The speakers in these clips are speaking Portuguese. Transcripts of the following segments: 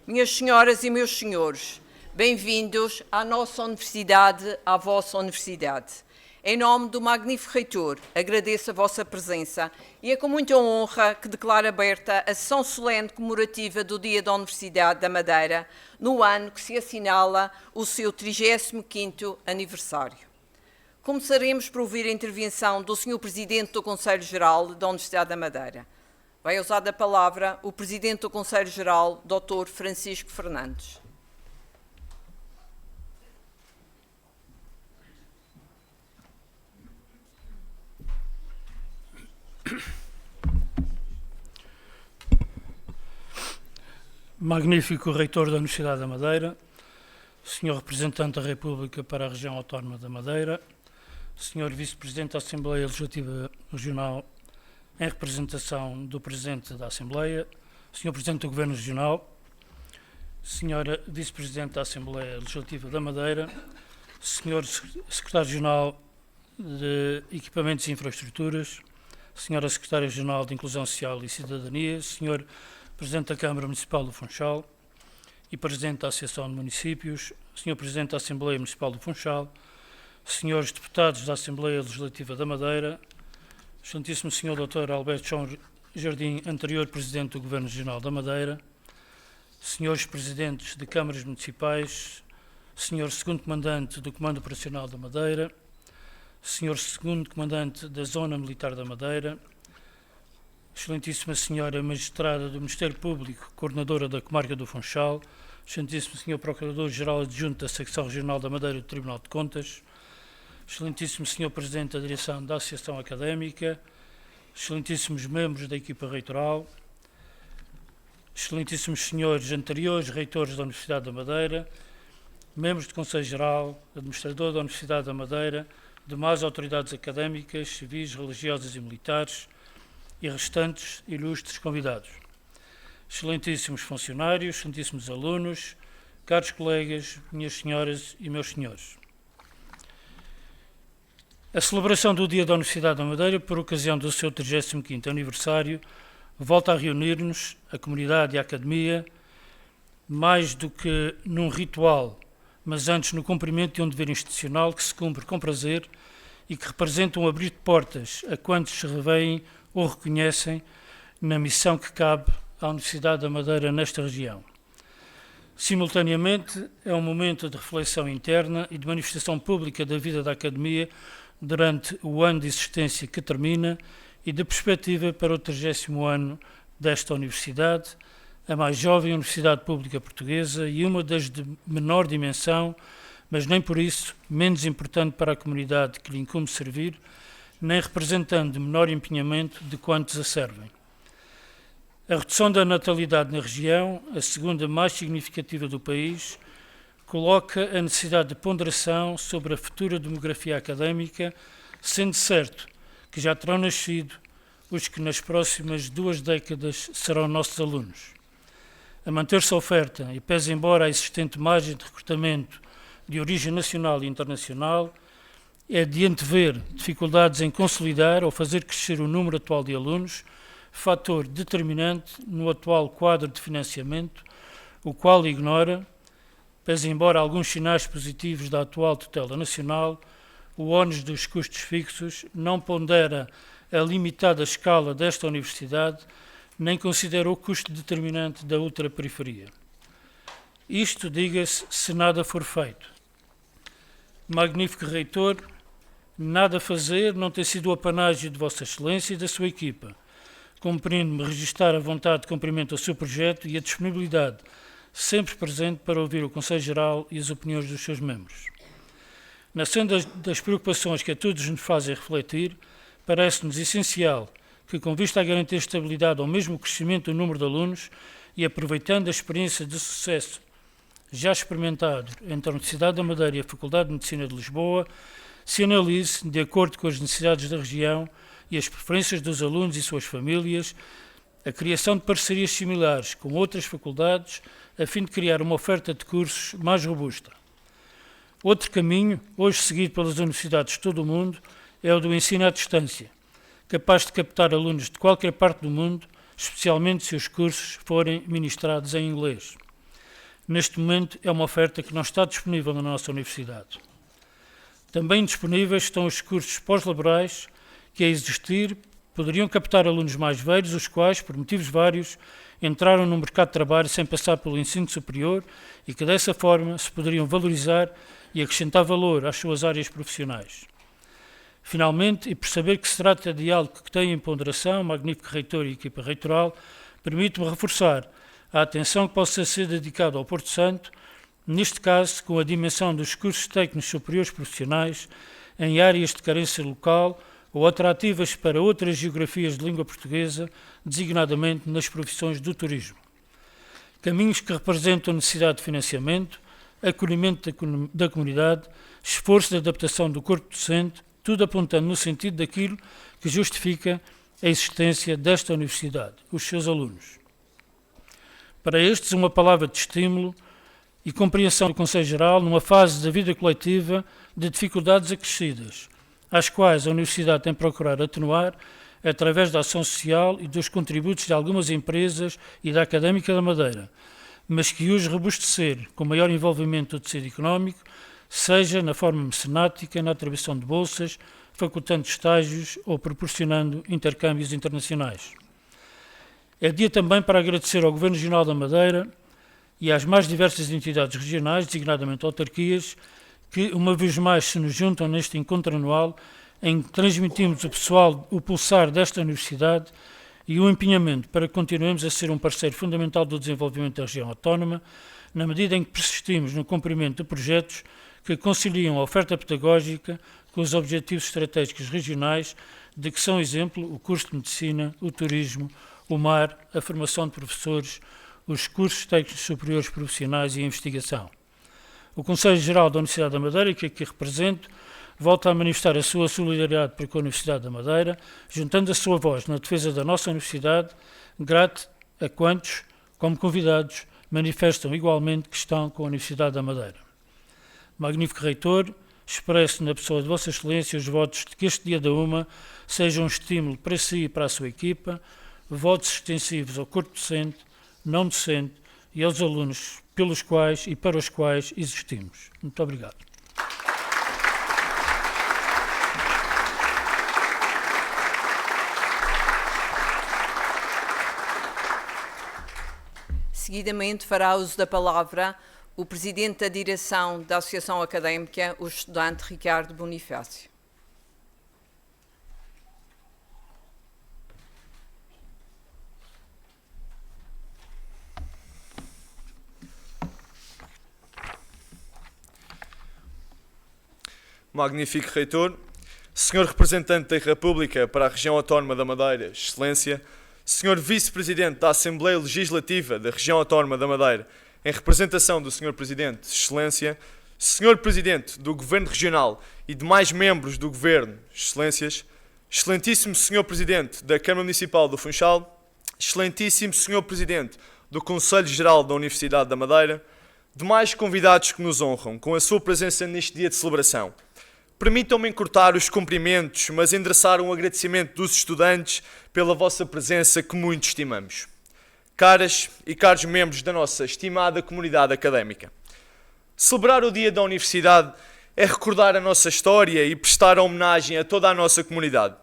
Minhas senhoras e meus senhores, bem-vindos à nossa universidade, à vossa universidade. Em nome do magnífico reitor, agradeço a vossa presença e é com muita honra que declaro aberta a sessão solene comemorativa do Dia da Universidade da Madeira, no ano que se assinala o seu 35º aniversário. Começaremos por ouvir a intervenção do Sr. Presidente do Conselho Geral da Universidade da Madeira. Vai usar a palavra o Presidente do Conselho Geral, Dr. Francisco Fernandes. Magnífico Reitor da Universidade da Madeira, Sr. Representante da República para a Região Autónoma da Madeira, Sr. Vice-Presidente da Assembleia Legislativa Regional, em representação do Presidente da Assembleia, Sr. Presidente do Governo Regional, Sra. Vice-Presidente da Assembleia Legislativa da Madeira, Sr. Secretário-Geral de Equipamentos e Infraestruturas, Sra. Secretária-Geral de Inclusão Social e Cidadania, Sr. Presidente da Câmara Municipal do Funchal e Presidente da Associação de Municípios, Sr. Presidente da Assembleia Municipal do Funchal, Srs. Deputados da Assembleia Legislativa da Madeira, Excelentíssimo Sr. Dr. Alberto João Jardim, anterior Presidente do Governo Regional da Madeira, Srs. Presidentes de Câmaras Municipais, Sr. Segundo Comandante do Comando Operacional da Madeira, Sr. Segundo Comandante da Zona Militar da Madeira, Excelentíssima Senhora Magistrada do Ministério Público, Coordenadora da Comarca do Funchal, Excelentíssimo Sr. Procurador-Geral Adjunto da Secção Regional da Madeira do Tribunal de Contas, Excelentíssimo Sr. Presidente da Direção da Associação Académica, Excelentíssimos membros da equipa reitoral, Excelentíssimos Senhores anteriores Reitores da Universidade da Madeira, membros do Conselho Geral, Administrador da Universidade da Madeira, demais autoridades académicas, civis, religiosas e militares e restantes ilustres convidados. Excelentíssimos funcionários, excelentíssimos alunos, caros colegas, minhas senhoras e meus senhores. A celebração do Dia da Universidade da Madeira, por ocasião do seu 35º aniversário, volta a reunir-nos, a comunidade e a academia, mais do que num ritual, mas antes no cumprimento de um dever institucional que se cumpre com prazer e que representa um abrir de portas a quantos se revêem ou reconhecem na missão que cabe à Universidade da Madeira nesta região. Simultaneamente, é um momento de reflexão interna e de manifestação pública da vida da academia durante o ano de existência que termina e de perspectiva para o 30º ano desta universidade, a mais jovem universidade pública portuguesa e uma das de menor dimensão, mas nem por isso menos importante para a comunidade que lhe incumbe servir, nem representando de menor empenhamento de quantos a servem. A redução da natalidade na região, a segunda mais significativa do país, coloca a necessidade de ponderação sobre a futura demografia académica, sendo certo que já terão nascido os que nas próximas 2 décadas serão nossos alunos. A manter-se a oferta e pese embora a existente margem de recrutamento de origem nacional e internacional, é de antever dificuldades em consolidar ou fazer crescer o número atual de alunos, fator determinante no atual quadro de financiamento, o qual ignora, pese embora alguns sinais positivos da atual tutela nacional, o ónus dos custos fixos não pondera a limitada escala desta universidade, nem considera o custo determinante da ultraperiferia. Isto, diga-se, se nada for feito. Magnífico Reitor, nada a fazer não tem sido o apanágio de Vossa Excelência e da sua equipa. Compreendo-me registrar a vontade de cumprimento ao seu projeto e a disponibilidade sempre presente para ouvir o Conselho Geral e as opiniões dos seus membros. Na senda das preocupações que a todos nos fazem refletir, parece-nos essencial que, com vista a garantir a estabilidade ou mesmo o crescimento do número de alunos e aproveitando a experiência de sucesso já experimentado entre a Universidade da Madeira e a Faculdade de Medicina de Lisboa, se analise, de acordo com as necessidades da região e as preferências dos alunos e suas famílias, a criação de parcerias similares com outras faculdades, a fim de criar uma oferta de cursos mais robusta. Outro caminho, hoje seguido pelas universidades de todo o mundo, é o do ensino à distância, capaz de captar alunos de qualquer parte do mundo, especialmente se os cursos forem ministrados em inglês. neste momento é uma oferta que não está disponível na nossa universidade. Também disponíveis estão os cursos pós-laborais que, a existir, poderiam captar alunos mais velhos, os quais, por motivos vários, entraram no mercado de trabalho sem passar pelo ensino superior e que, dessa forma, se poderiam valorizar e acrescentar valor às suas áreas profissionais. Finalmente, e por saber que se trata de algo que tem em ponderação, o magnífico reitor e equipa reitoral, permite-me reforçar a atenção que possa ser dedicada ao Porto Santo, neste caso com a dimensão dos cursos técnicos superiores profissionais em áreas de carência local ou atrativas para outras geografias de língua portuguesa, designadamente nas profissões do turismo. Caminhos que representam necessidade de financiamento, acolhimento da comunidade, esforço de adaptação do corpo docente, tudo apontando no sentido daquilo que justifica a existência desta universidade, os seus alunos. Para estes, uma palavra de estímulo e compreensão do Conselho Geral numa fase da vida coletiva de dificuldades acrescidas, às quais a Universidade tem procurado atenuar através da ação social e dos contributos de algumas empresas e da Académica da Madeira, mas que hoje robustecer com maior envolvimento do tecido económico, seja na forma mecenática, na atribuição de bolsas, facultando estágios ou proporcionando intercâmbios internacionais. É dia também para agradecer ao Governo Regional da Madeira e às mais diversas entidades regionais, designadamente autarquias, que uma vez mais se nos juntam neste encontro anual em que transmitimos o pulsar desta universidade e o empenhamento para que continuemos a ser um parceiro fundamental do desenvolvimento da região autónoma, na medida em que persistimos no cumprimento de projetos que conciliam a oferta pedagógica com os objetivos estratégicos regionais, de que são exemplo o curso de Medicina, o turismo, o mar, a formação de professores, os cursos técnicos superiores profissionais e a investigação. O Conselho Geral da Universidade da Madeira, que aqui represento, volta a manifestar a sua solidariedade para com a Universidade da Madeira, juntando a sua voz na defesa da nossa universidade, grato a quantos, como convidados, manifestam igualmente que estão com a Universidade da Madeira. Magnífico reitor, expresso na pessoa de Vossa Excelência os votos de que este dia da UMA seja um estímulo para si e para a sua equipa, votos extensivos ao corpo docente, não docente e aos alunos pelos quais e para os quais existimos. Muito obrigado. Seguidamente fará uso da palavra o Presidente da Direção da Associação Académica, o estudante Ricardo Bonifácio. Magnífico reitor, senhor representante da República para a região autónoma da Madeira, Excelência, senhor vice-presidente da Assembleia Legislativa da região autónoma da Madeira, em representação do senhor presidente, Excelência, senhor presidente do Governo Regional e demais membros do Governo, Excelências, excelentíssimo senhor presidente da Câmara Municipal do Funchal, excelentíssimo senhor presidente do Conselho Geral da Universidade da Madeira, demais convidados que nos honram com a sua presença neste dia de celebração. Permitam-me encurtar os cumprimentos, mas endereçar um agradecimento dos estudantes pela vossa presença que muito estimamos. Caras e caros membros da nossa estimada comunidade académica, celebrar o Dia da Universidade é recordar a nossa história e prestar homenagem a toda a nossa comunidade.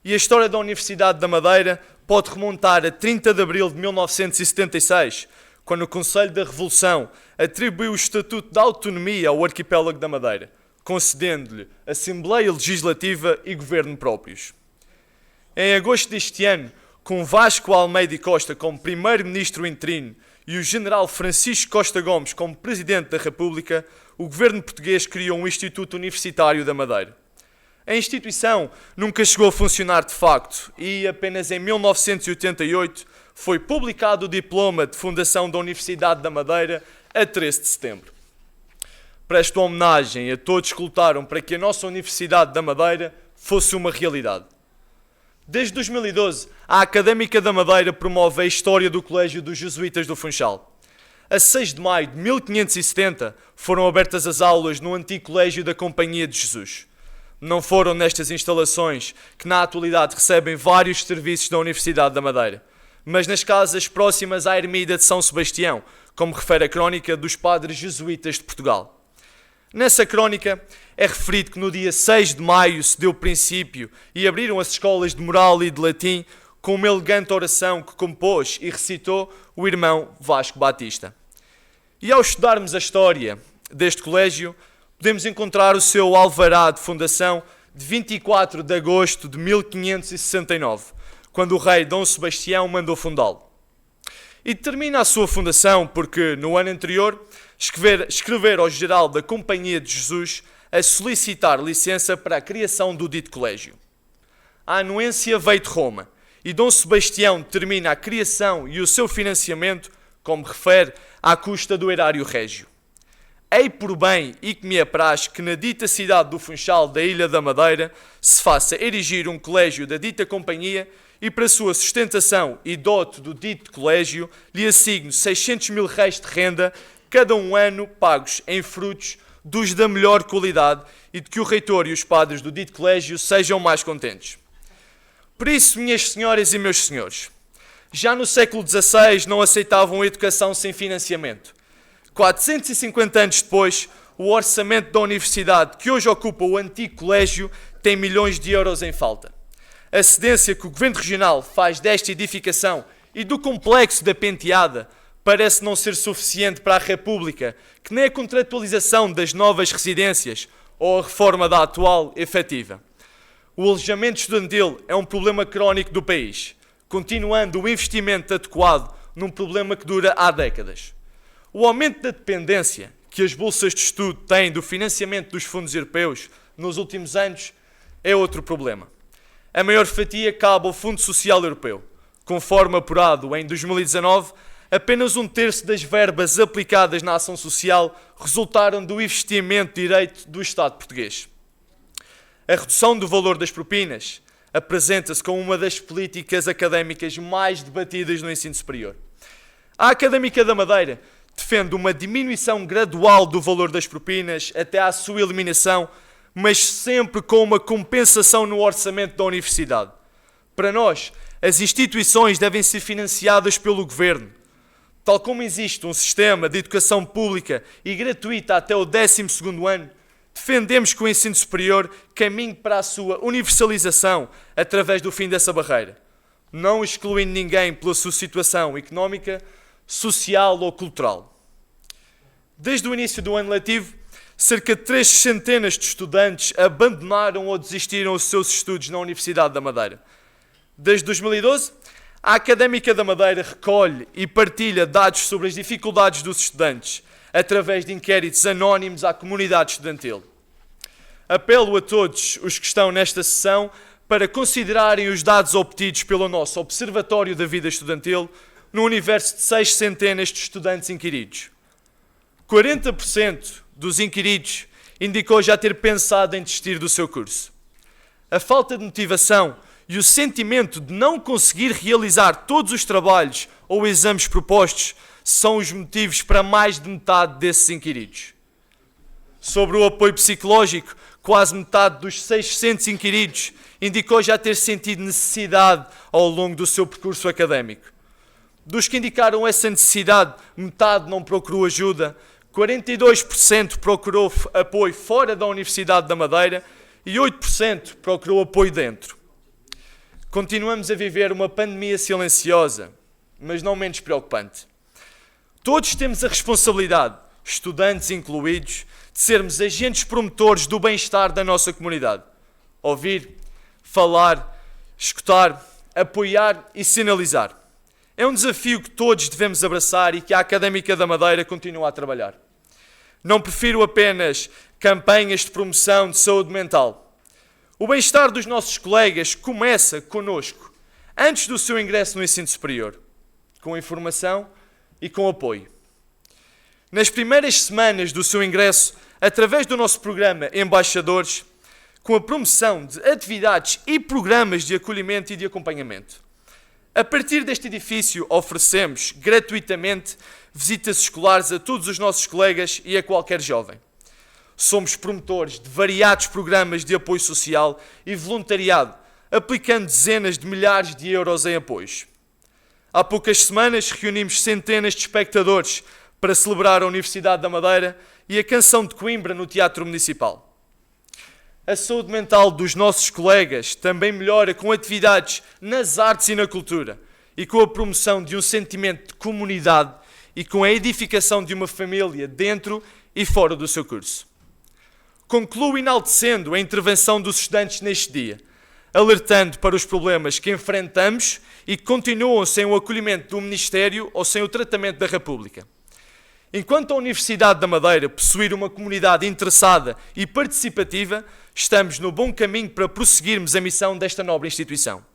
E a história da Universidade da Madeira pode remontar a 30 de abril de 1976, quando o Conselho da Revolução atribuiu o Estatuto de Autonomia ao Arquipélago da Madeira, concedendo-lhe Assembleia Legislativa e Governo próprios. Em agosto deste ano, com Vasco Almeida e Costa como Primeiro-Ministro interino e o General Francisco Costa Gomes como Presidente da República, o Governo português criou um Instituto Universitário da Madeira. A instituição nunca chegou a funcionar de facto e apenas em 1988 foi publicado o diploma de fundação da Universidade da Madeira a 13 de setembro. Presto homenagem a todos que lutaram para que a nossa Universidade da Madeira fosse uma realidade. Desde 2012, a Académica da Madeira promove a história do Colégio dos Jesuítas do Funchal. A 6 de maio de 1570 foram abertas as aulas no antigo Colégio da Companhia de Jesus. Não foram nestas instalações que na atualidade recebem vários serviços da Universidade da Madeira, mas nas casas próximas à ermida de São Sebastião, como refere a crónica dos padres jesuítas de Portugal. Nessa crónica é referido que no dia 6 de maio se deu princípio e abriram as escolas de moral e de latim com uma elegante oração que compôs e recitou o irmão Vasco Batista. E ao estudarmos a história deste colégio, podemos encontrar o seu alvará de fundação de 24 de agosto de 1569, quando o rei Dom Sebastião mandou fundá-lo. E termina a sua fundação porque, no ano anterior, escrever ao geral da Companhia de Jesus a solicitar licença para a criação do dito colégio. A anuência veio de Roma e Dom Sebastião termina a criação e o seu financiamento, como refere, à custa do erário régio. Hei por bem e que me apraz que na dita cidade do Funchal da Ilha da Madeira se faça erigir um colégio da dita companhia e para sua sustentação e dote do dito colégio lhe assigno 600 mil réis de renda, cada um ano pagos em frutos dos da melhor qualidade e de que o reitor e os padres do dito colégio sejam mais contentes. Por isso, minhas senhoras e meus senhores, já no século XVI não aceitavam a educação sem financiamento. 450 anos depois, o orçamento da universidade que hoje ocupa o antigo colégio tem milhões de euros em falta. A cedência que o Governo Regional faz desta edificação e do complexo da Penteada parece não ser suficiente para a República, que nem a contratualização das novas residências ou a reforma da atual efetiva. O alojamento estudantil é um problema crónico do país, continuando o investimento adequado num problema que dura há décadas. O aumento da dependência que as bolsas de estudo têm do financiamento dos fundos europeus nos últimos anos é outro problema. A maior fatia cabe ao Fundo Social Europeu. Conforme apurado em 2019, apenas um terço das verbas aplicadas na ação social resultaram do investimento direto do Estado português. A redução do valor das propinas apresenta-se como uma das políticas académicas mais debatidas no ensino superior. A Académica da Madeira defende uma diminuição gradual do valor das propinas até à sua eliminação, mas sempre com uma compensação no orçamento da universidade. Para nós, as instituições devem ser financiadas pelo Governo. Tal como existe um sistema de educação pública e gratuita até o 12º ano, defendemos que o ensino superior caminhe para a sua universalização através do fim dessa barreira, não excluindo ninguém pela sua situação económica, social ou cultural. Desde o início do ano letivo, cerca de 3 centenas de estudantes abandonaram ou desistiram os seus estudos na Universidade da Madeira. Desde 2012, a Académica da Madeira recolhe e partilha dados sobre as dificuldades dos estudantes, através de inquéritos anónimos à comunidade estudantil. Apelo a todos os que estão nesta sessão para considerarem os dados obtidos pelo nosso Observatório da Vida Estudantil no universo de 6 centenas de estudantes inquiridos. 40% dos inquiridos indicou já ter pensado em desistir do seu curso. A falta de motivação e o sentimento de não conseguir realizar todos os trabalhos ou exames propostos são os motivos para mais de metade desses inquiridos. Sobre o apoio psicológico, quase metade dos 600 inquiridos indicou já ter sentido necessidade ao longo do seu percurso académico. Dos que indicaram essa necessidade, metade não procurou ajuda, 42% procurou apoio fora da Universidade da Madeira e 8% procurou apoio dentro. Continuamos a viver uma pandemia silenciosa, mas não menos preocupante. Todos temos a responsabilidade, estudantes incluídos, de sermos agentes promotores do bem-estar da nossa comunidade. Ouvir, falar, escutar, apoiar e sinalizar. É um desafio que todos devemos abraçar e que a Académica da Madeira continua a trabalhar. Não prefiro apenas campanhas de promoção de saúde mental. O bem-estar dos nossos colegas começa connosco, antes do seu ingresso no ensino superior, com informação e com apoio. Nas primeiras semanas do seu ingresso, através do nosso programa Embaixadores, com a promoção de atividades e programas de acolhimento e de acompanhamento. A partir deste edifício, oferecemos gratuitamente visitas escolares a todos os nossos colegas e a qualquer jovem. Somos promotores de variados programas de apoio social e voluntariado, aplicando dezenas de milhares de euros em apoios. Há poucas semanas reunimos centenas de espectadores para celebrar a Universidade da Madeira e a Canção de Coimbra no Teatro Municipal. A saúde mental dos nossos colegas também melhora com atividades nas artes e na cultura e com a promoção de um sentimento de comunidade e com a edificação de uma família dentro e fora do seu curso. Concluo enaltecendo a intervenção dos estudantes neste dia, alertando para os problemas que enfrentamos e que continuam sem o acolhimento do Ministério ou sem o tratamento da República. Enquanto a Universidade da Madeira possuir uma comunidade interessada e participativa, estamos no bom caminho para prosseguirmos a missão desta nobre instituição.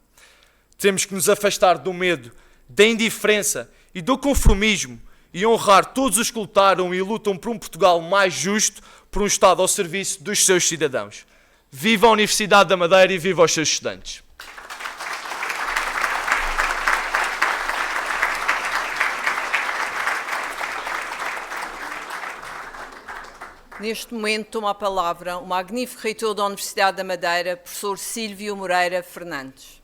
Temos que nos afastar do medo, da indiferença e do conformismo e honrar todos os que lutaram e lutam por um Portugal mais justo, por um Estado ao serviço dos seus cidadãos. Viva a Universidade da Madeira e viva os seus estudantes! Neste momento toma a palavra o magnífico reitor da Universidade da Madeira, professor Sílvio Moreira Fernandes.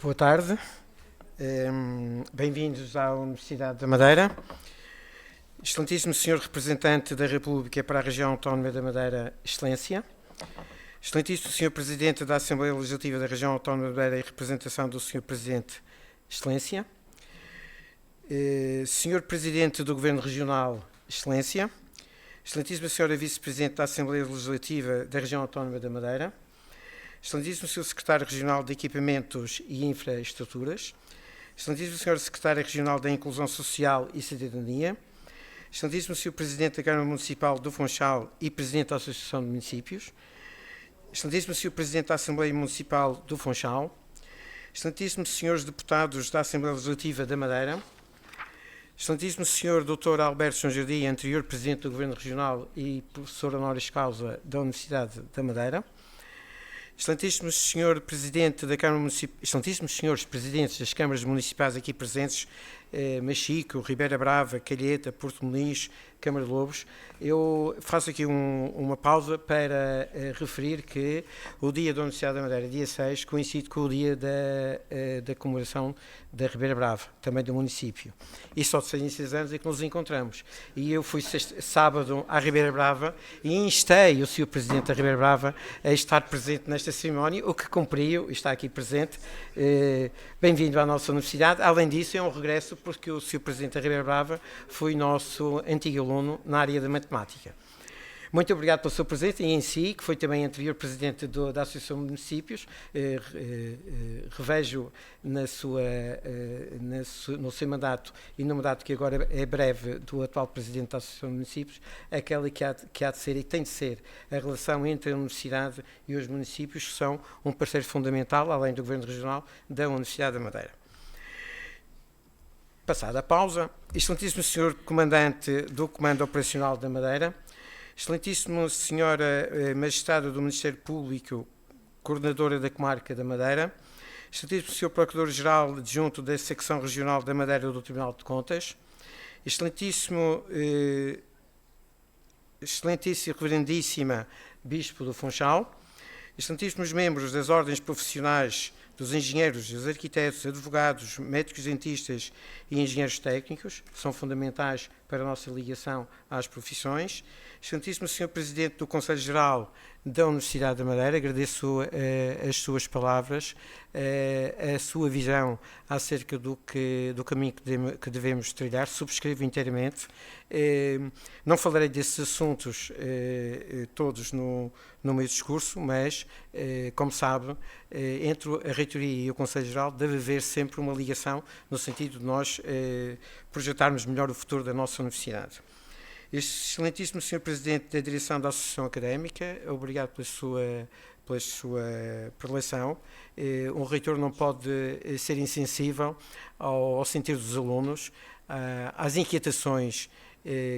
Boa tarde, bem-vindos à Universidade da Madeira. Excelentíssimo Senhor Representante da República para a Região Autónoma da Madeira, Excelência. Excelentíssimo Senhor Presidente da Assembleia Legislativa da Região Autónoma da Madeira em representação do Senhor Presidente, Excelência. Senhor Presidente do Governo Regional, Excelência. Excelentíssima Senhora Vice-Presidente da Assembleia Legislativa da Região Autónoma da Madeira. Excelentíssimo Sr. Secretário Regional de Equipamentos e Infraestruturas, Excelentíssimo Sr. Secretário Regional da Inclusão Social e Cidadania, Excelentíssimo Sr. Presidente da Câmara Municipal do Funchal e Presidente da Associação de Municípios, Excelentíssimo Sr. Presidente da Assembleia Municipal do Funchal, Excelentíssimos Srs. Deputados da Assembleia Legislativa da Madeira, Excelentíssimo Sr. Dr. Alberto São Jardim, anterior Presidente do Governo Regional e Professor honoris causa da Universidade da Madeira, Excelentíssimo Sr. Presidente da Câmara Municipal, Excelentíssimos Srs. Presidentes das Câmaras Municipais aqui presentes, Machico, Ribeira Brava, Calheta, Porto Moniz, Câmara de Lobos, eu faço aqui uma pausa para referir que o dia da Universidade da Madeira, dia 6, coincide com o dia da comemoração da Ribeira Brava, também do município. E só de 6 em 6 anos é que nos encontramos. E eu fui sábado à Ribeira Brava e instei o Sr. Presidente da Ribeira Brava a estar presente nesta cerimónia, o que cumpriu e está aqui presente. Bem-vindo à nossa universidade. Além disso, é um regresso porque o Sr. Presidente da Ribeira Brava foi nosso antigo aluno na área da matemática. Muito obrigado pela sua presença e em si, que foi também anterior Presidente da Associação de Municípios, revejo no seu mandato e no mandato que agora é breve do atual Presidente da Associação de Municípios, aquela que há de ser e tem de ser a relação entre a Universidade e os municípios, que são um parceiro fundamental, além do Governo Regional, da Universidade da Madeira. Passada a pausa, Excelentíssimo Sr. Comandante do Comando Operacional da Madeira, Excelentíssima Senhora Magistrada do Ministério Público, Coordenadora da Comarca da Madeira, Excelentíssimo Sr. Procurador-Geral Adjunto da Secção Regional da Madeira do Tribunal de Contas, Excelentíssima Reverendíssima Bispo do Funchal, Excelentíssimos membros das ordens profissionais dos engenheiros, dos arquitetos, advogados, médicos dentistas e engenheiros técnicos, que são fundamentais para a nossa ligação às profissões. Excelentíssimo Sr. Presidente do Conselho Geral da Universidade da Madeira, agradeço as suas palavras, a sua visão acerca do caminho que devemos trilhar, subscrevo inteiramente. Não falarei desses assuntos todos no meu discurso, mas, como sabe, entre a Reitoria e o Conselho Geral deve haver sempre uma ligação no sentido de nós projetarmos melhor o futuro da nossa universidade. Excelentíssimo Sr. Presidente da Direção da Associação Académica, obrigado pela sua preleção. Um reitor não pode ser insensível ao sentir dos alunos, às inquietações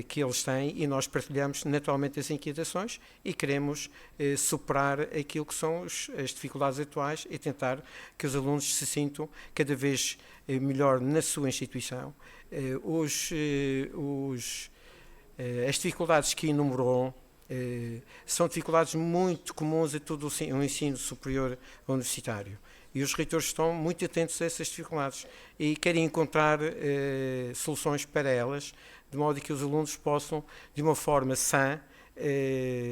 que eles têm, e nós partilhamos naturalmente as inquietações e queremos superar aquilo que são as dificuldades atuais e tentar que os alunos se sintam cada vez melhor na sua instituição. As dificuldades que enumerou são dificuldades muito comuns a todo o ensino superior universitário. E os reitores estão muito atentos a essas dificuldades e querem encontrar soluções para elas, de modo que os alunos possam, de uma forma sã,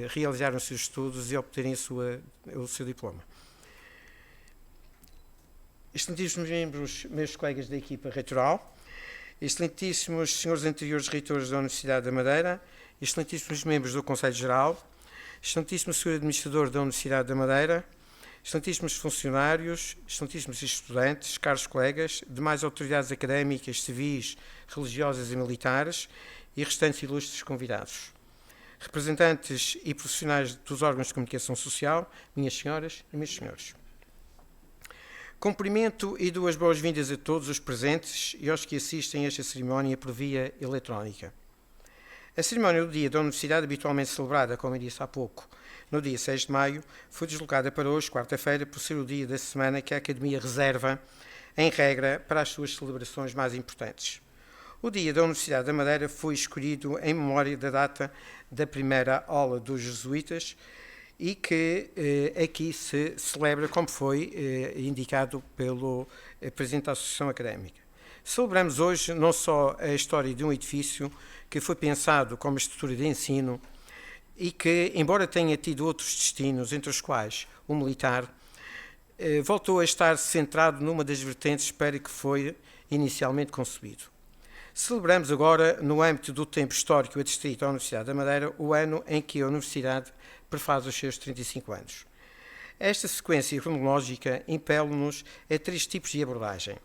realizar os seus estudos e obterem o seu diploma. Excelentíssimos membros, meus colegas da equipa reitoral, excelentíssimos senhores anteriores reitores da Universidade da Madeira, excelentíssimos membros do Conselho Geral, excelentíssimo senhor administrador da Universidade da Madeira, excelentíssimos funcionários, excelentíssimos estudantes, caros colegas, demais autoridades académicas, civis, religiosas e militares e restantes ilustres convidados, representantes e profissionais dos órgãos de comunicação social, minhas senhoras e meus senhores. Cumprimento e dou as boas-vindas a todos os presentes e aos que assistem a esta cerimónia por via eletrónica. A cerimónia do Dia da Universidade, habitualmente celebrada, como eu disse há pouco, no dia 6 de maio, foi deslocada para hoje, quarta-feira, por ser o dia da semana que a Academia reserva, em regra, para as suas celebrações mais importantes. O Dia da Universidade da Madeira foi escolhido em memória da data da primeira aula dos jesuítas e que aqui se celebra, como foi indicado pelo Presidente da Associação Académica. Celebramos hoje não só a história de um edifício que foi pensado como estrutura de ensino e que, embora tenha tido outros destinos, entre os quais o militar, voltou a estar centrado numa das vertentes para que foi inicialmente concebido. Celebramos agora, no âmbito do tempo histórico adscrito à Universidade da Madeira, o ano em que a Universidade prefaz os seus 35 anos. Esta sequência cronológica impele-nos a 3 tipos de abordagem.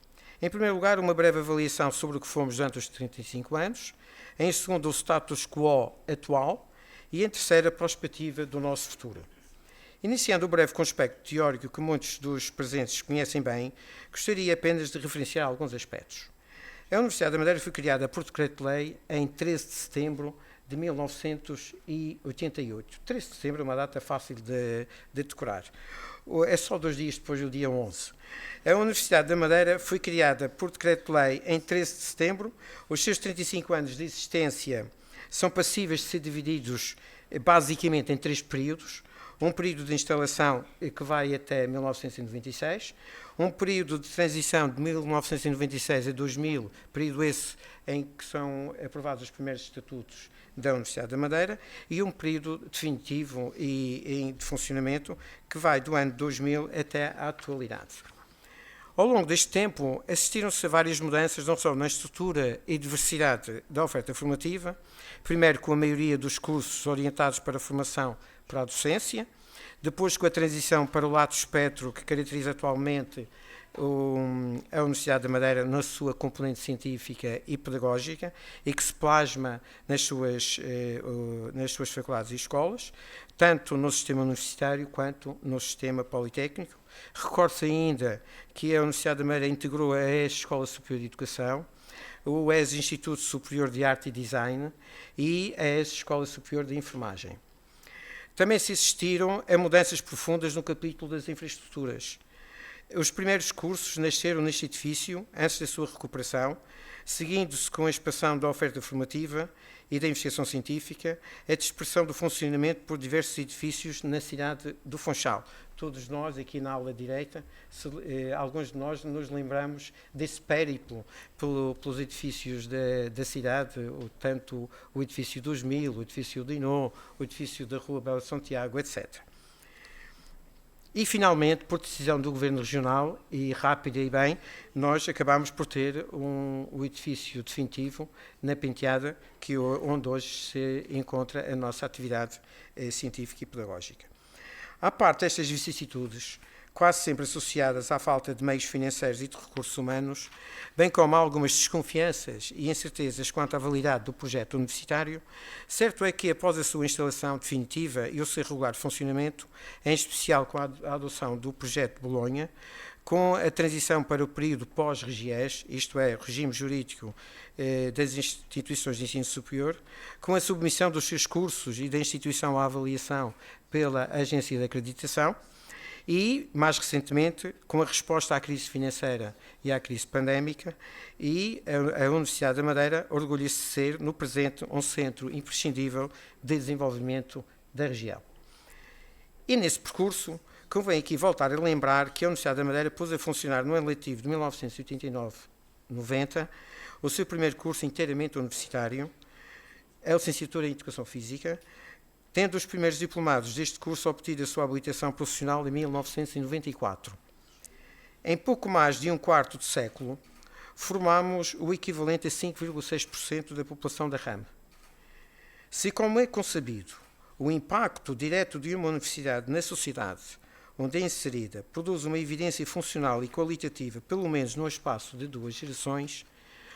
Em primeiro lugar, uma breve avaliação sobre o que fomos durante os 35 anos. Em segundo, o status quo atual. E em terceiro, a perspectiva do nosso futuro. Iniciando o breve conspecto teórico que muitos dos presentes conhecem bem, gostaria apenas de referenciar alguns aspectos. A Universidade da Madeira foi criada por decreto-lei em 13 de setembro de 1988. 13 de setembro é uma data fácil de decorar. É só 2 dias depois do dia 11. A Universidade da Madeira foi criada por decreto-lei em 13 de setembro. Os seus 35 anos de existência são passíveis de ser divididos basicamente em 3 períodos. Um período de instalação que vai até 1996, um período de transição de 1996 a 2000, período esse em que são aprovados os primeiros estatutos da Universidade da Madeira, e um período definitivo e de funcionamento que vai do ano 2000 até à atualidade. Ao longo deste tempo, assistiram-se a várias mudanças, não só na estrutura e diversidade da oferta formativa, primeiro com a maioria dos cursos orientados para a formação para a docência, depois com a transição para o lato espectro que caracteriza atualmente a Universidade da Madeira na sua componente científica e pedagógica e que se plasma nas suas faculdades e escolas, tanto no sistema universitário quanto no sistema politécnico. Recordo-se ainda que a Universidade da Madeira integrou a Escola Superior de Educação, o Instituto Superior de Arte e Design e a Escola Superior de Enfermagem. Também se assistiram a mudanças profundas no capítulo das infraestruturas. Os primeiros cursos nasceram neste edifício, antes da sua recuperação, seguindo-se com a expansão da oferta formativa e da investigação científica, a dispersão do funcionamento por diversos edifícios na cidade do Funchal. Todos nós, aqui na aula direita, alguns de nós nos lembramos desse périplo pelos edifícios da cidade, tanto o edifício dos Mil, o edifício do Inô, o edifício da Rua Bela de Santiago, etc. E, finalmente, por decisão do Governo Regional, e rápida e bem, nós acabámos por ter o edifício definitivo na Penteada, onde hoje se encontra a nossa atividade científica e pedagógica. À parte destas vicissitudes, quase sempre associadas à falta de meios financeiros e de recursos humanos, bem como algumas desconfianças e incertezas quanto à validade do projeto universitário, certo é que após a sua instalação definitiva e o seu regular funcionamento, em especial com a adoção do projeto de Bolonha, com a transição para o período pós-RGIES, isto é, regime jurídico das instituições de ensino superior, com a submissão dos seus cursos e da instituição à avaliação pela Agência de Acreditação, e, mais recentemente, com a resposta à crise financeira e à crise pandémica, e a Universidade da Madeira orgulha-se de ser, no presente, um centro imprescindível de desenvolvimento da região. E nesse percurso, convém aqui voltar a lembrar que a Universidade da Madeira pôs a funcionar no ano letivo de 1989-90 o seu primeiro curso inteiramente universitário, a licenciatura em Educação Física, tendo os primeiros diplomados deste curso obtido a sua habilitação profissional em 1994. Em pouco mais de um quarto de século, formamos o equivalente a 5,6% da população da RAM. Se, como é concebido, o impacto direto de uma universidade na sociedade onde é inserida produz uma evidência funcional e qualitativa, pelo menos no espaço de 2 gerações,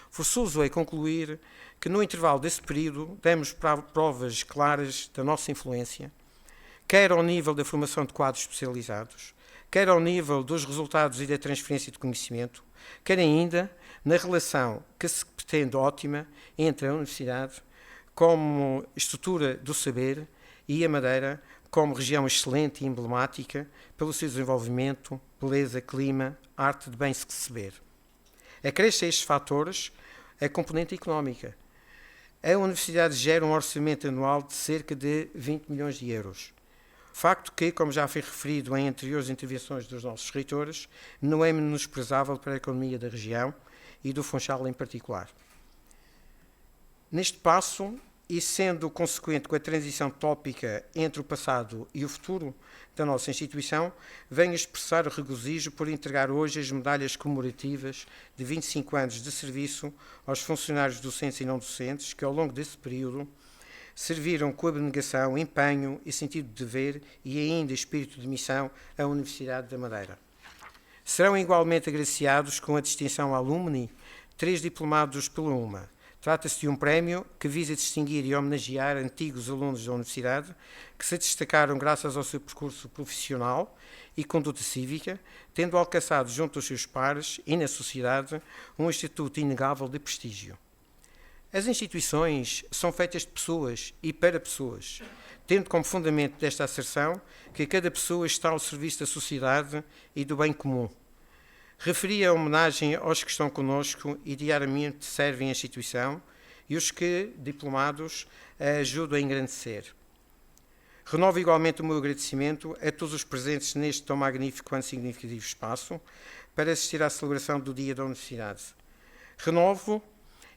forçoso é concluir que no intervalo desse período demos provas claras da nossa influência, quer ao nível da formação de quadros especializados, quer ao nível dos resultados e da transferência de conhecimento, quer ainda na relação que se pretende ótima entre a universidade como estrutura do saber e a Madeira como região excelente e emblemática pelo seu desenvolvimento, beleza, clima, arte de bem se receber. Acresce a estes fatores a componente económica. A Universidade gera um orçamento anual de cerca de 20 milhões de euros. Facto que, como já foi referido em anteriores intervenções dos nossos reitores, não é menosprezável para a economia da região e do Funchal em particular. Neste passo, e sendo consequente com a transição tópica entre o passado e o futuro da nossa instituição, venho expressar o regozijo por entregar hoje as medalhas comemorativas de 25 anos de serviço aos funcionários docentes e não docentes que, ao longo desse período, serviram com abnegação, empenho e sentido de dever e ainda espírito de missão à Universidade da Madeira. Serão igualmente agraciados com a distinção alumni 3 diplomados pela UMA. Trata-se de um prémio que visa distinguir e homenagear antigos alunos da Universidade que se destacaram graças ao seu percurso profissional e conduta cívica, tendo alcançado junto aos seus pares e na sociedade um estatuto inegável de prestígio. As instituições são feitas de pessoas e para pessoas, tendo como fundamento desta asserção que cada pessoa está ao serviço da sociedade e do bem comum. Referi a homenagem aos que estão conosco e diariamente servem a instituição e os que, diplomados, a ajudam a engrandecer. Renovo igualmente o meu agradecimento a todos os presentes neste tão magnífico e significativo espaço para assistir à celebração do Dia da Universidade. Renovo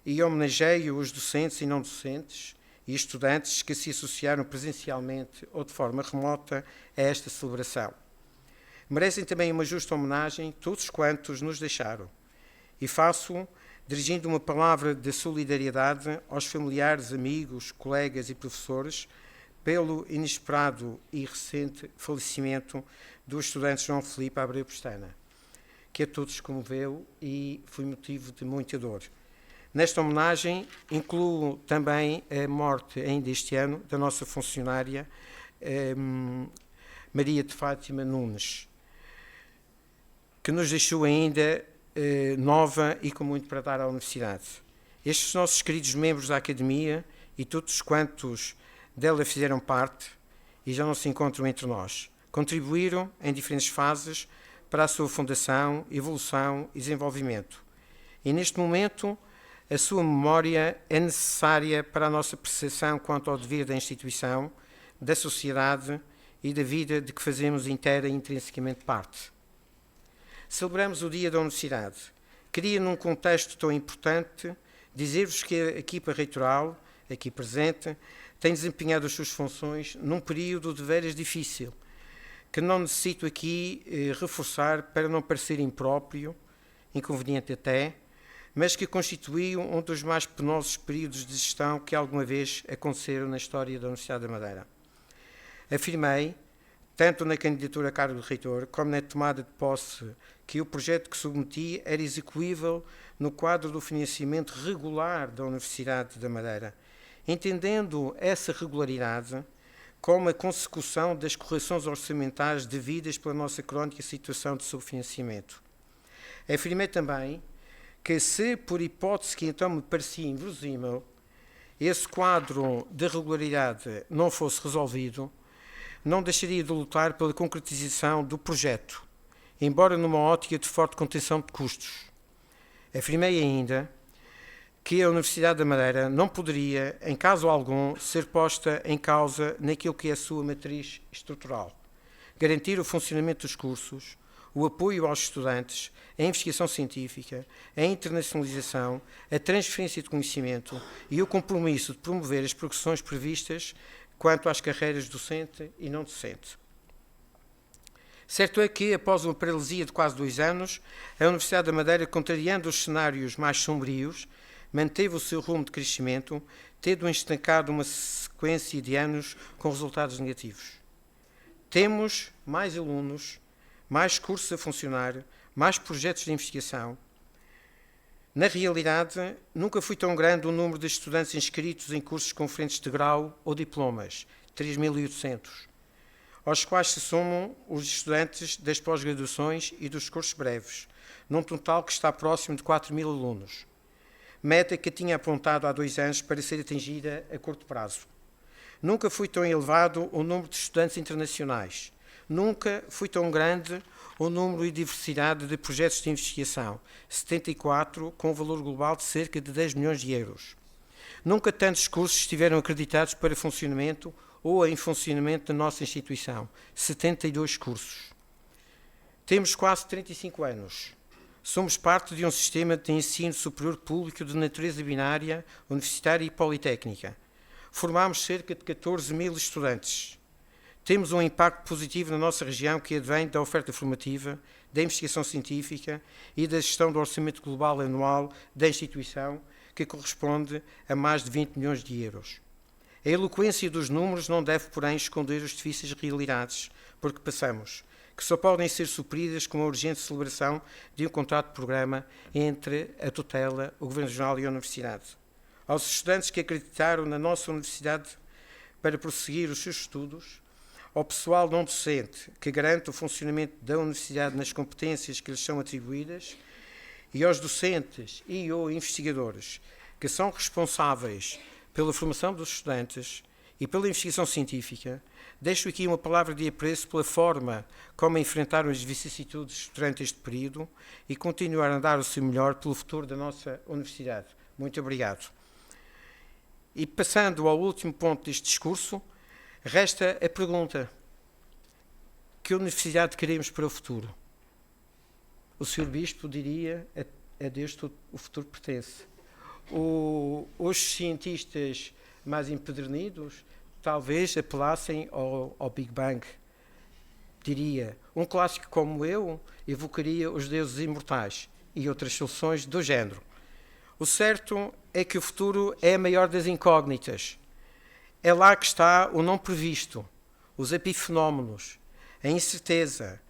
e homenageio os docentes e não docentes e estudantes que se associaram presencialmente ou de forma remota a esta celebração. Merecem também uma justa homenagem todos quantos nos deixaram. E faço dirigindo uma palavra de solidariedade aos familiares, amigos, colegas e professores pelo inesperado e recente falecimento do estudante João Filipe Abreu Pestana, que a todos comoveu e foi motivo de muita dor. Nesta homenagem incluo também a morte ainda este ano da nossa funcionária Maria de Fátima Nunes, que nos deixou ainda nova e com muito para dar à Universidade. Estes nossos queridos membros da Academia e todos quantos dela fizeram parte e já não se encontram entre nós, contribuíram em diferentes fases para a sua fundação, evolução e desenvolvimento. E neste momento, a sua memória é necessária para a nossa percepção quanto ao dever da instituição, da sociedade e da vida de que fazemos inteira e intrinsecamente parte. Celebramos o Dia da Universidade. Queria, num contexto tão importante, dizer-vos que a equipa reitoral, aqui presente, tem desempenhado as suas funções num período de veras difícil, que não necessito aqui reforçar para não parecer impróprio, inconveniente até, mas que constituiu um dos mais penosos períodos de gestão que alguma vez aconteceram na história da Universidade da Madeira. Afirmei, tanto na candidatura a cargo de reitor, como na tomada de posse, que o projeto que submeti era execuível no quadro do financiamento regular da Universidade da Madeira, entendendo essa regularidade como a consecução das correções orçamentais devidas pela nossa crónica situação de subfinanciamento. Afirmei também que, se por hipótese que então me parecia inverossímil, esse quadro de regularidade não fosse resolvido, não deixaria de lutar pela concretização do projeto, embora numa ótica de forte contenção de custos. Afirmei ainda que a Universidade da Madeira não poderia, em caso algum, ser posta em causa naquilo que é a sua matriz estrutural. Garantir o funcionamento dos cursos, o apoio aos estudantes, a investigação científica, a internacionalização, a transferência de conhecimento e o compromisso de promover as progressões previstas quanto às carreiras docente e não docente. Certo é que, após uma paralisia de quase 2 anos, a Universidade da Madeira, contrariando os cenários mais sombrios, manteve o seu rumo de crescimento, tendo estancado uma sequência de anos com resultados negativos. Temos mais alunos, mais cursos a funcionar, mais projetos de investigação. Na realidade, nunca foi tão grande o número de estudantes inscritos em cursos conferentes de grau ou diplomas, 3.800, aos quais se somam os estudantes das pós-graduações e dos cursos breves, num total que está próximo de 4.000 alunos. Meta que tinha apontado há 2 anos para ser atingida a curto prazo. Nunca foi tão elevado o número de estudantes internacionais. Nunca foi tão grande o número e diversidade de projetos de investigação, 74, com um valor global de cerca de 10 milhões de euros. Nunca tantos cursos estiveram acreditados para funcionamento ou em funcionamento da nossa instituição, 72 cursos. Temos quase 35 anos. Somos parte de um sistema de ensino superior público de natureza binária, universitária e politécnica. Formamos cerca de 14.000 estudantes. Temos um impacto positivo na nossa região que advém da oferta formativa, da investigação científica e da gestão do orçamento global anual da instituição, que corresponde a mais de 20 milhões de euros. A eloquência dos números não deve, porém, esconder as difíceis realidades, porque passamos, que só podem ser supridas com a urgente celebração de um contrato de programa entre a tutela, o Governo Regional e a Universidade. Aos estudantes que acreditaram na nossa Universidade para prosseguir os seus estudos, ao pessoal não docente que garante o funcionamento da Universidade nas competências que lhes são atribuídas e aos docentes e ou investigadores que são responsáveis pela formação dos estudantes e pela investigação científica, deixo aqui uma palavra de apreço pela forma como enfrentaram as vicissitudes durante este período e continuaram a dar o seu melhor pelo futuro da nossa Universidade. Muito obrigado. E passando ao último ponto deste discurso, resta a pergunta: que universidade queremos para o futuro? O Sr. Bispo diria: a Deus o futuro pertence. Os cientistas mais empedernidos talvez apelassem ao Big Bang. Diria: um clássico como eu evocaria os deuses imortais e outras soluções do género. O certo é que o futuro é a maior das incógnitas. É lá que está o não previsto, os epifenómenos, a incerteza,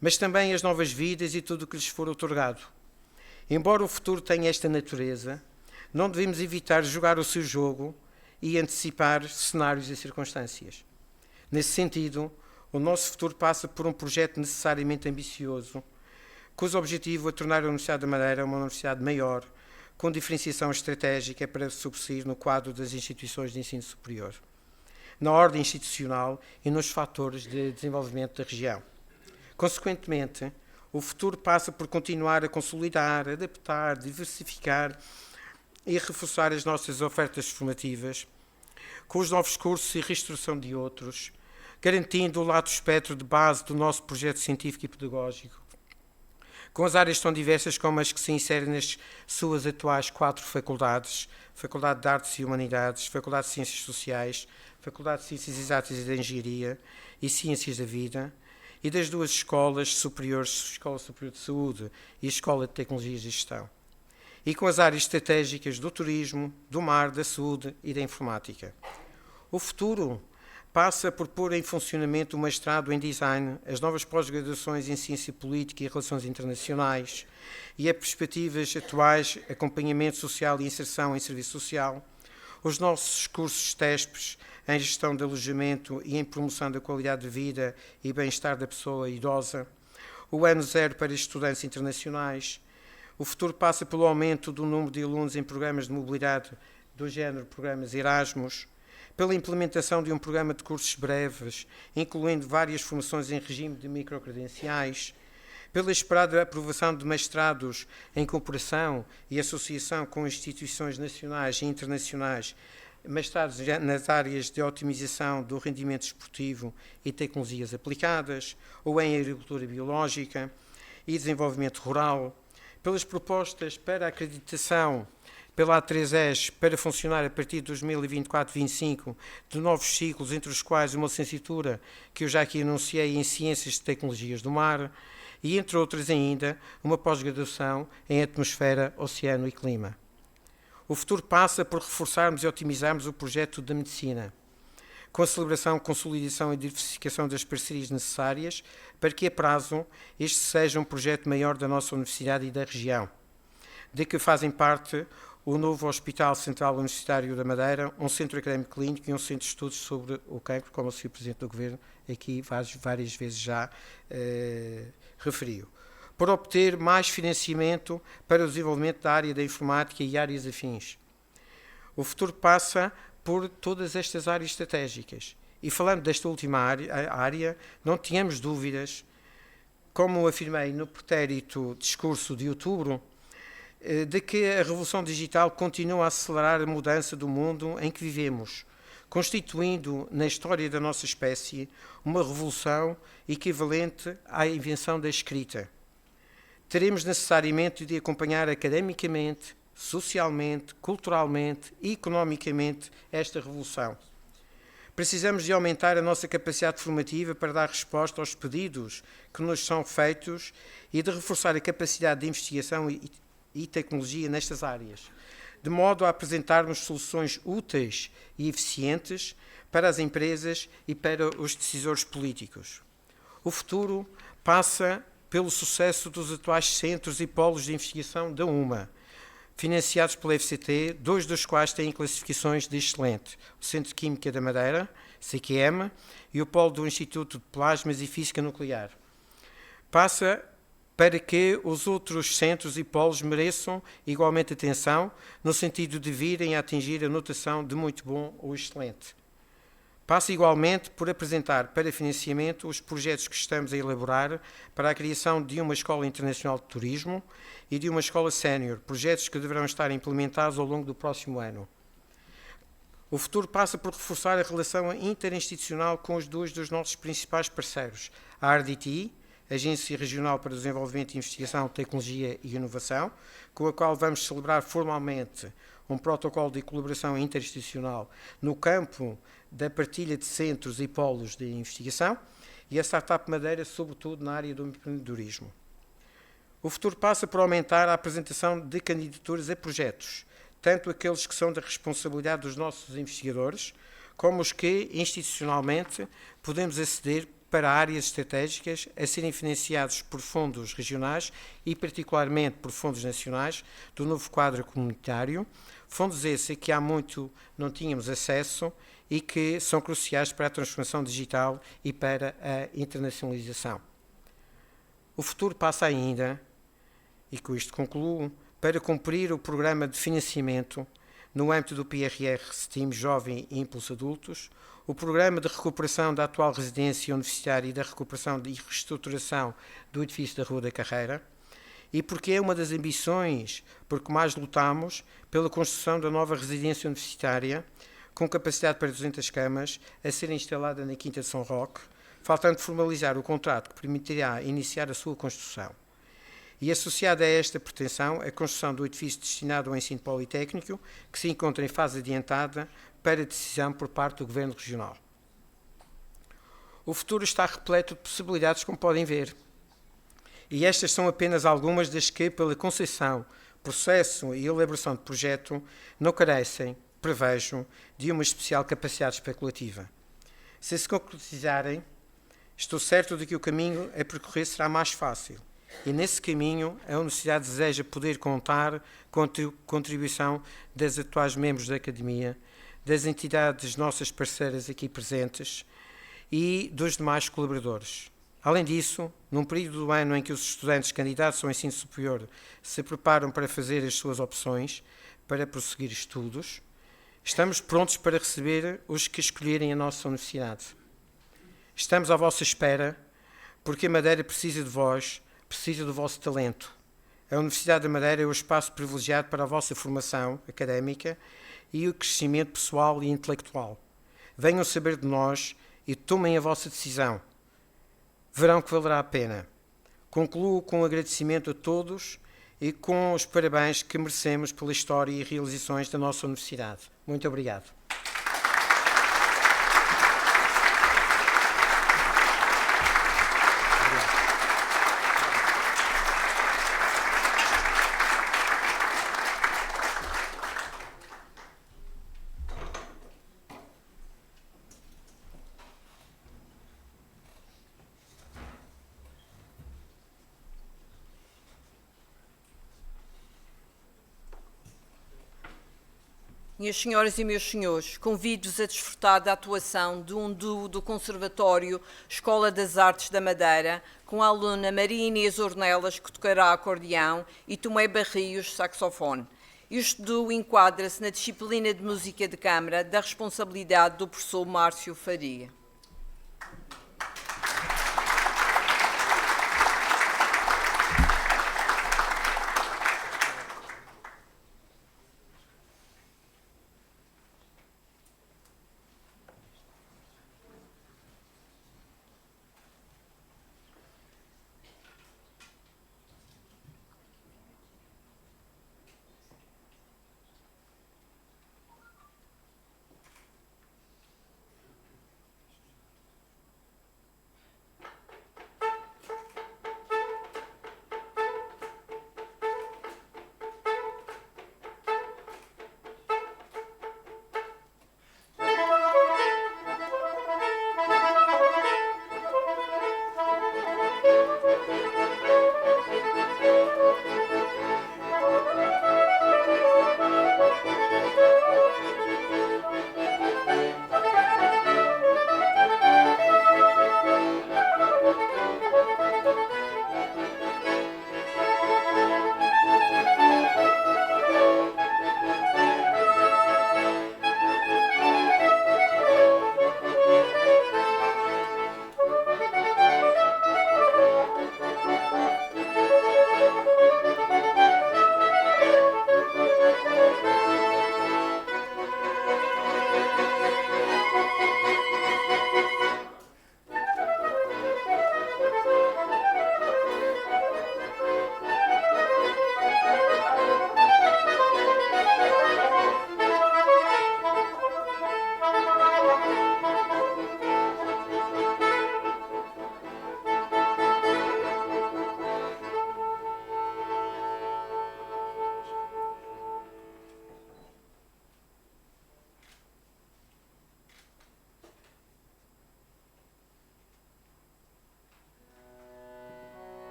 mas também as novas vidas e tudo o que lhes for otorgado. Embora o futuro tenha esta natureza, não devemos evitar jogar o seu jogo e antecipar cenários e circunstâncias. Nesse sentido, o nosso futuro passa por um projeto necessariamente ambicioso, cujo objetivo é tornar a Universidade da Madeira uma universidade maior, com diferenciação estratégica para sobressair no quadro das instituições de ensino superior, na ordem institucional e nos fatores de desenvolvimento da região. Consequentemente, o futuro passa por continuar a consolidar, adaptar, diversificar e reforçar as nossas ofertas formativas, com os novos cursos e reestruturação de outros, garantindo o lato espectro de base do nosso projeto científico e pedagógico, com as áreas tão diversas como as que se inserem nas suas atuais 4 faculdades: Faculdade de Artes e Humanidades, Faculdade de Ciências Sociais, Faculdade de Ciências Exatas e de Engenharia e Ciências da Vida, e das 2 escolas superiores, Escola Superior de Saúde e Escola de Tecnologias e Gestão, e com as áreas estratégicas do turismo, do mar, da saúde e da informática. O futuro passa por pôr em funcionamento o mestrado em Design, as novas pós-graduações em Ciência Política e Relações Internacionais e as perspectivas atuais, acompanhamento social e inserção em serviço social, os nossos cursos TESPs em gestão de alojamento e em promoção da qualidade de vida e bem-estar da pessoa idosa, o ano zero para estudantes internacionais. O futuro passa pelo aumento do número de alunos em programas de mobilidade do género programas Erasmus, pela implementação de um programa de cursos breves, incluindo várias formações em regime de microcredenciais, pela esperada aprovação de mestrados em cooperação e associação com instituições nacionais e internacionais, mestrados nas áreas de otimização do rendimento esportivo e tecnologias aplicadas, ou em agricultura biológica e desenvolvimento rural, pelas propostas para a acreditação pela A3ES para funcionar a partir de 2024-25 de novos ciclos, entre os quais uma licenciatura que eu já aqui anunciei em Ciências e Tecnologias do Mar e, entre outras ainda, uma pós-graduação em Atmosfera, Oceano e Clima. O futuro passa por reforçarmos e otimizarmos o projeto da medicina, com a celebração, consolidação e diversificação das parcerias necessárias para que, a prazo, este seja um projeto maior da nossa universidade e da região, de que fazem parte o novo Hospital Central Universitário da Madeira, um centro académico clínico e um centro de estudos sobre o cancro, como o Sr. Presidente do Governo aqui várias vezes já referiu. Por obter mais financiamento para o desenvolvimento da área da informática e áreas afins. O futuro passa por todas estas áreas estratégicas. E falando desta última área, não tínhamos dúvidas, como afirmei no pretérito discurso de outubro, de que a revolução digital continua a acelerar a mudança do mundo em que vivemos, constituindo na história da nossa espécie uma revolução equivalente à invenção da escrita. Teremos necessariamente de acompanhar academicamente, socialmente, culturalmente e economicamente esta revolução. Precisamos de aumentar a nossa capacidade formativa para dar resposta aos pedidos que nos são feitos e de reforçar a capacidade de investigação e tecnologia nestas áreas, de modo a apresentarmos soluções úteis e eficientes para as empresas e para os decisores políticos. O futuro passa pelo sucesso dos atuais centros e polos de investigação da UMA, financiados pela FCT, 2 dos quais têm classificações de excelente, o Centro de Química da Madeira, CQM, e o Polo do Instituto de Plasmas e Física Nuclear. Passa para que os outros centros e polos mereçam igualmente atenção, no sentido de virem a atingir a notação de muito bom ou excelente. Passa igualmente por apresentar para financiamento os projetos que estamos a elaborar para a criação de uma Escola Internacional de Turismo e de uma Escola Sénior, projetos que deverão estar implementados ao longo do próximo ano. O futuro passa por reforçar a relação interinstitucional com os dois dos nossos principais parceiros, a RDTI, Agência Regional para o Desenvolvimento de Investigação, Tecnologia e Inovação, com a qual vamos celebrar formalmente um protocolo de colaboração interinstitucional no campo da partilha de centros e polos de investigação, e a Startup Madeira, sobretudo na área do empreendedorismo. O futuro passa por aumentar a apresentação de candidaturas a projetos, tanto aqueles que são da responsabilidade dos nossos investigadores, como os que, institucionalmente, podemos aceder para áreas estratégicas a serem financiados por fundos regionais e, particularmente, por fundos nacionais do novo quadro comunitário, fundos esses a que há muito não tínhamos acesso e que são cruciais para a transformação digital e para a internacionalização. O futuro passa ainda, e com isto concluo, para cumprir o programa de financiamento no âmbito do PRR STEAM Jovem e Impulso Adultos, o programa de recuperação da atual residência universitária e da recuperação e reestruturação do edifício da Rua da Carreira, e porque é uma das ambições por que mais lutamos pela construção da nova residência universitária, com capacidade para 200 camas, a ser instalada na Quinta de São Roque, faltando formalizar o contrato que permitirá iniciar a sua construção. E associada a esta pretensão, a construção do edifício destinado ao ensino politécnico, que se encontra em fase adiantada para decisão por parte do Governo Regional. O futuro está repleto de possibilidades, como podem ver. E estas são apenas algumas das que, pela concepção, processo e elaboração de projeto, não carecem, prevejo, de uma especial capacidade especulativa. Se se concretizarem, estou certo de que o caminho a percorrer será mais fácil. E nesse caminho, a Universidade deseja poder contar com a contribuição das atuais membros da Academia, das entidades nossas parceiras aqui presentes e dos demais colaboradores. Além disso, num período do ano em que os estudantes candidatos ao ensino superior se preparam para fazer as suas opções para prosseguir estudos, estamos prontos para receber os que escolherem a nossa universidade. Estamos à vossa espera, porque a Madeira precisa de vós, precisa do vosso talento. A Universidade da Madeira é o espaço privilegiado para a vossa formação académica e o crescimento pessoal e intelectual. Venham saber de nós e tomem a vossa decisão. Verão que valerá a pena. Concluo com um agradecimento a todos e com os parabéns que merecemos pela história e realizações da nossa Universidade. Muito obrigado. Minhas senhoras e meus senhores, convido-vos a desfrutar da atuação de um duo do Conservatório Escola das Artes da Madeira, com a aluna Maria Inês Ornelas, que tocará acordeão, e Tomé Barrios, saxofone. Este duo enquadra-se na disciplina de música de câmara da responsabilidade do professor Márcio Faria.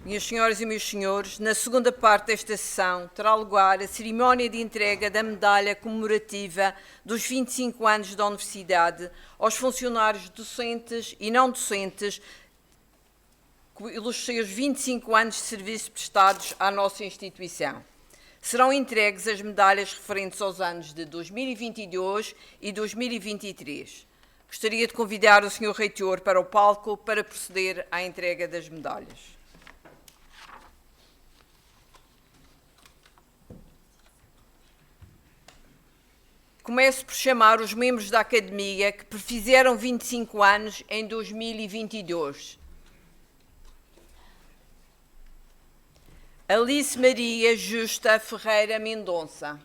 Minhas senhoras e meus senhores, na segunda parte desta sessão terá lugar a cerimónia de entrega da medalha comemorativa dos 25 anos da Universidade aos funcionários docentes e não docentes pelos seus 25 anos de serviço prestados à nossa instituição. Serão entregues as medalhas referentes aos anos de 2022 e 2023. Gostaria de convidar o Sr. Reitor para o palco para proceder à entrega das medalhas. Começo por chamar os membros da Academia que fizeram 25 anos em 2022. Alice Maria Justa Ferreira Mendonça.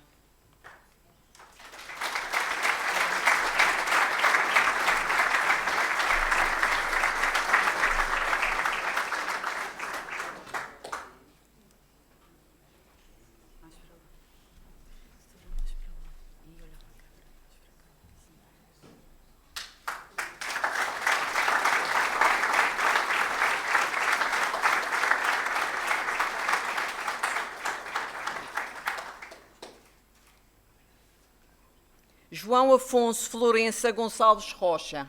João Afonso Florença Gonçalves Rocha.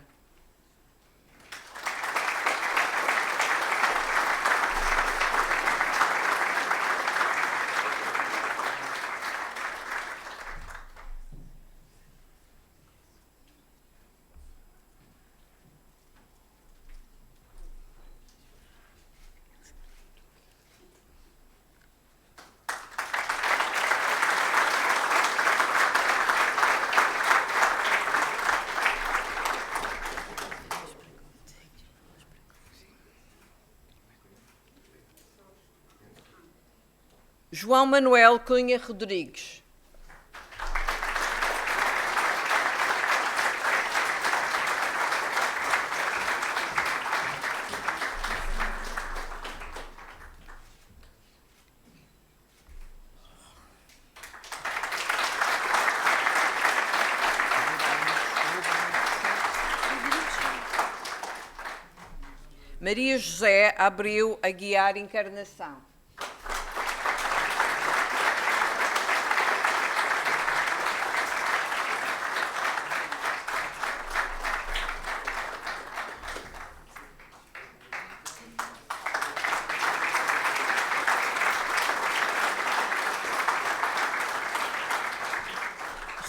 João Manuel Cunha Rodrigues. Maria José Abreu Aguiar Encarnação.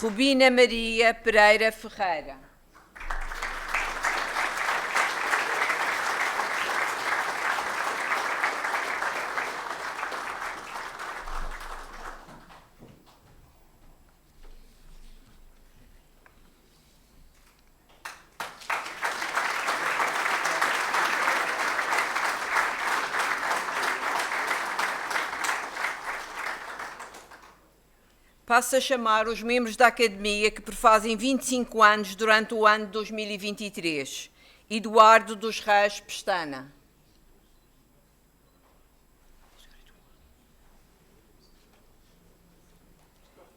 Rubina Maria Pereira Ferreira. Passo a chamar os membros da Academia que prefazem 25 anos durante o ano de 2023. Eduardo dos Reis Pestana.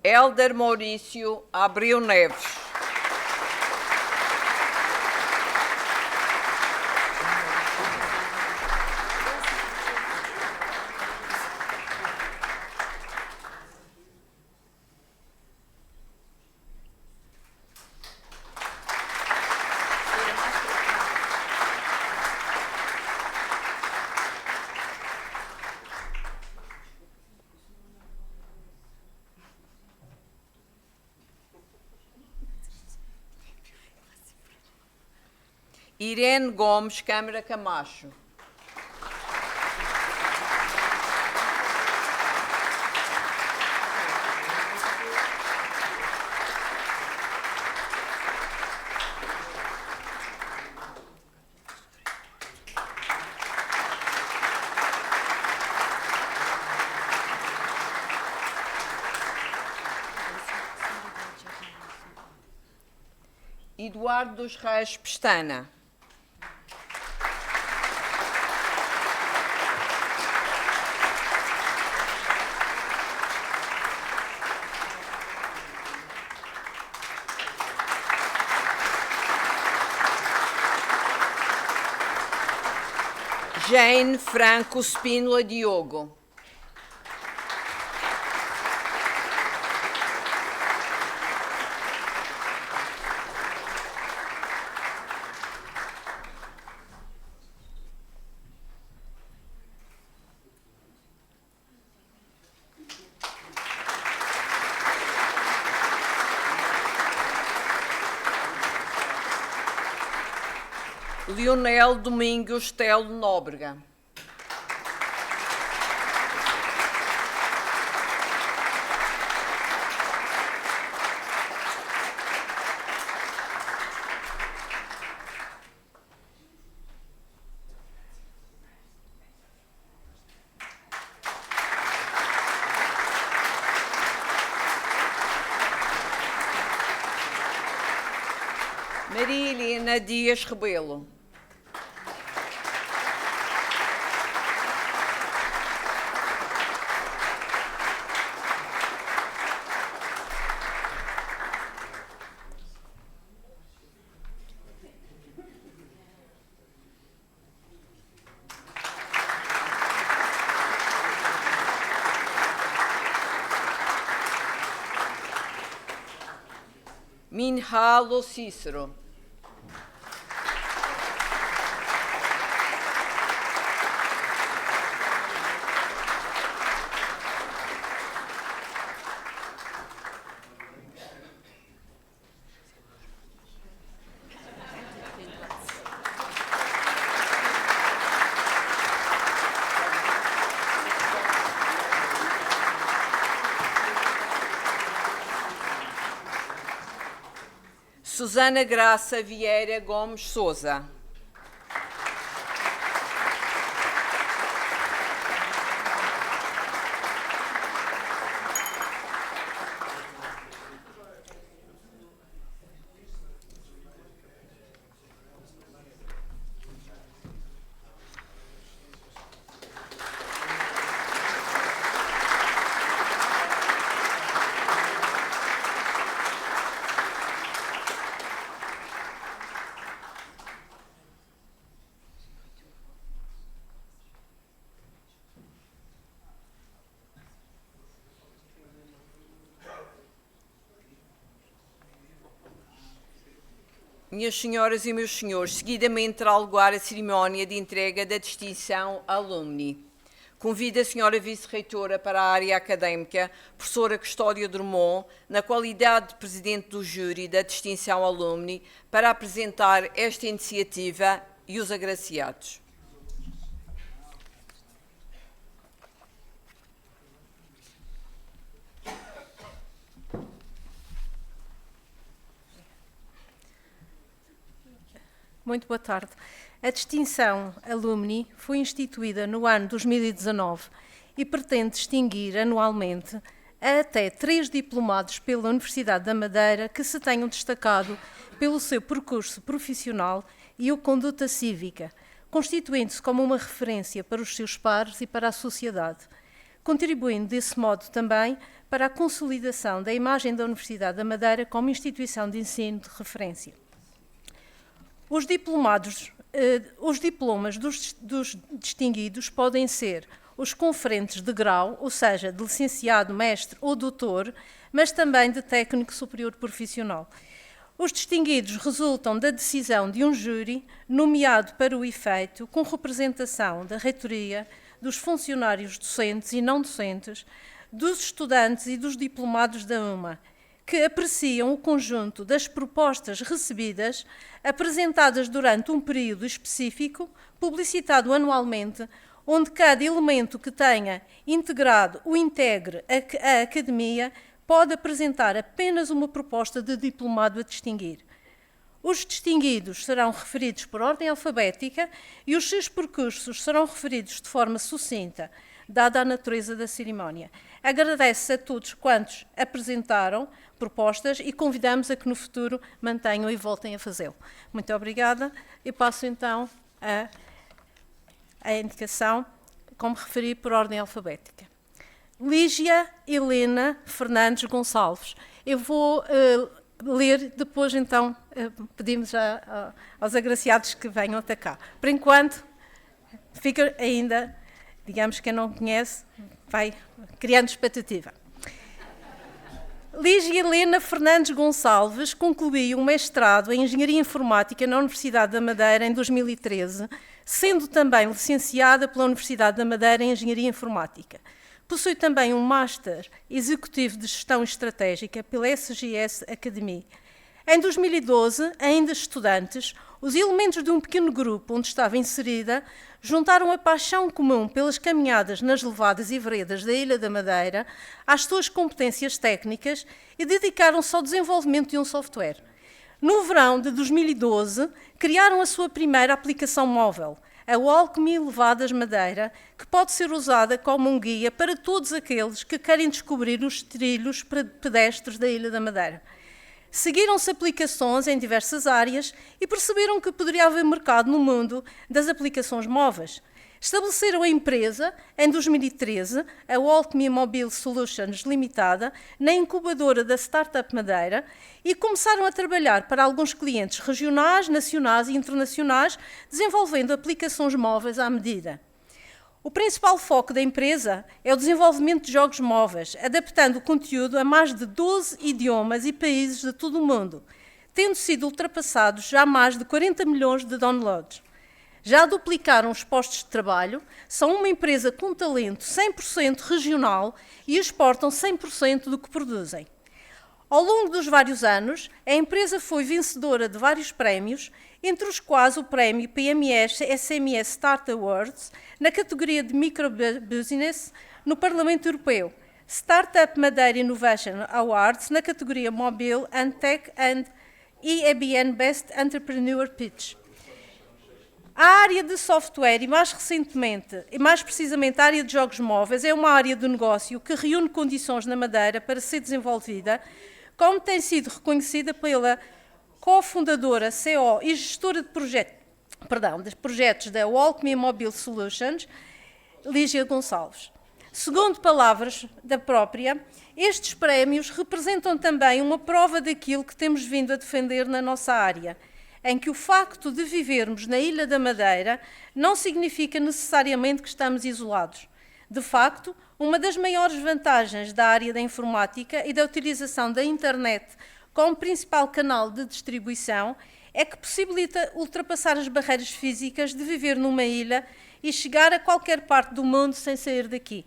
Hélder Maurício Abreu Neves. Irene Gomes Câmara Camacho. Eduardo dos Reis Pestana. Jane Franco Spínola Diogo. Leonel Domingos Telo Nóbrega. Maria Helena Dias Rebelo. Minhalo Cícero. Susana Graça Vieira Gomes Souza. Minhas senhoras e meus senhores, seguidamente terá lugar a cerimónia de entrega da distinção Alumni. Convido a senhora vice-reitora para a área académica, professora Custódia Drummond, na qualidade de presidente do júri da distinção Alumni, para apresentar esta iniciativa e os agraciados. Muito boa tarde. A distinção Alumni foi instituída no ano 2019 e pretende distinguir anualmente até 3 diplomados pela Universidade da Madeira que se tenham destacado pelo seu percurso profissional e a conduta cívica, constituindo-se como uma referência para os seus pares e para a sociedade, contribuindo desse modo também para a consolidação da imagem da Universidade da Madeira como instituição de ensino de referência. Os diplomas dos distinguidos podem ser os conferentes de grau, ou seja, de licenciado, mestre ou doutor, mas também de técnico superior profissional. Os distinguidos resultam da decisão de um júri nomeado para o efeito, com representação da reitoria, dos funcionários docentes e não docentes, dos estudantes e dos diplomados da UMA, que apreciam o conjunto das propostas recebidas, apresentadas durante um período específico, publicitado anualmente, onde cada elemento que tenha integrado ou integre a academia pode apresentar apenas uma proposta de diplomado a distinguir. Os distinguidos serão referidos por ordem alfabética e os seus percursos serão referidos de forma sucinta, dada a natureza da cerimónia. Agradece a todos quantos apresentaram propostas e convidamos a que no futuro mantenham e voltem a fazê-lo. Muito obrigada. Eu passo então a indicação, como referi, por ordem alfabética. Lígia Helena Fernandes Gonçalves. Eu vou ler, depois então pedimos aos agraciados que venham até cá. Por enquanto, fica ainda, digamos, quem não conhece, vai criando expectativa. Lígia Helena Fernandes Gonçalves concluiu um mestrado em Engenharia Informática na Universidade da Madeira em 2013, sendo também licenciada pela Universidade da Madeira em Engenharia Informática. Possui também um Master Executivo de Gestão Estratégica pela SGS Academy. Em 2012, ainda estudantes, os elementos de um pequeno grupo onde estava inserida juntaram a paixão comum pelas caminhadas nas levadas e veredas da Ilha da Madeira às suas competências técnicas e dedicaram-se ao desenvolvimento de um software. No verão de 2012, criaram a sua primeira aplicação móvel, a Walkme Levadas Madeira, que pode ser usada como um guia para todos aqueles que querem descobrir os trilhos pedestres da Ilha da Madeira. Seguiram-se aplicações em diversas áreas e perceberam que poderia haver mercado no mundo das aplicações móveis. Estabeleceram a empresa, em 2013, a Walkme Mobile Solutions Limitada, na incubadora da Startup Madeira, e começaram a trabalhar para alguns clientes regionais, nacionais e internacionais, desenvolvendo aplicações móveis à medida. O principal foco da empresa é o desenvolvimento de jogos móveis, adaptando o conteúdo a mais de 12 idiomas e países de todo o mundo, tendo sido ultrapassados já mais de 40 milhões de downloads. Já duplicaram os postos de trabalho, são uma empresa com talento 100% regional e exportam 100% do que produzem. Ao longo dos vários anos, a empresa foi vencedora de vários prémios, entre os quais o prémio PMS SMS Start Awards, na categoria de Microbusiness, no Parlamento Europeu, Startup Madeira Innovation Awards, na categoria Mobile and Tech, and EABN Best Entrepreneur Pitch. A área de software e mais recentemente, e mais precisamente a área de jogos móveis, é uma área de negócio que reúne condições na Madeira para ser desenvolvida, como tem sido reconhecida pela cofundadora, CEO e gestora de projetos da Walkme Mobile Solutions, Lígia Gonçalves. Segundo palavras da própria, estes prémios representam também uma prova daquilo que temos vindo a defender na nossa área, em que o facto de vivermos na Ilha da Madeira não significa necessariamente que estamos isolados. De facto, uma das maiores vantagens da área da informática e da utilização da internet como principal canal de distribuição é que possibilita ultrapassar as barreiras físicas de viver numa ilha e chegar a qualquer parte do mundo sem sair daqui.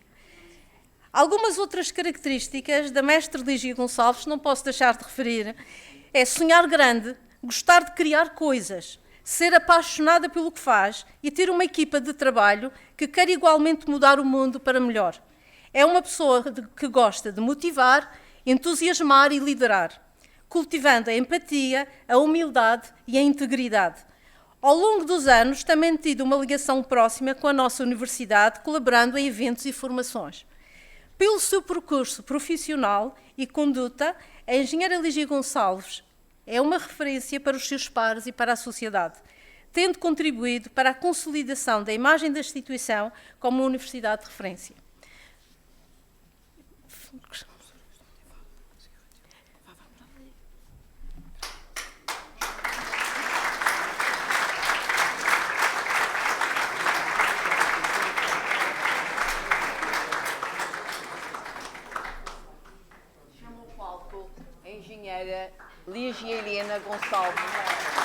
Algumas outras características da mestre Lígia Gonçalves, não posso deixar de referir, é sonhar grande, gostar de criar coisas, ser apaixonada pelo que faz e ter uma equipa de trabalho que quer igualmente mudar o mundo para melhor. É uma pessoa que gosta de motivar, entusiasmar e liderar, cultivando a empatia, a humildade e a integridade. Ao longo dos anos, tem mantido uma ligação próxima com a nossa universidade, colaborando em eventos e formações. Pelo seu percurso profissional e conduta, a engenheira Lígia Gonçalves é uma referência para os seus pares e para a sociedade, tendo contribuído para a consolidação da imagem da instituição como uma universidade de referência. Chamo ao palco a engenheira Lígia Helena Gonçalves.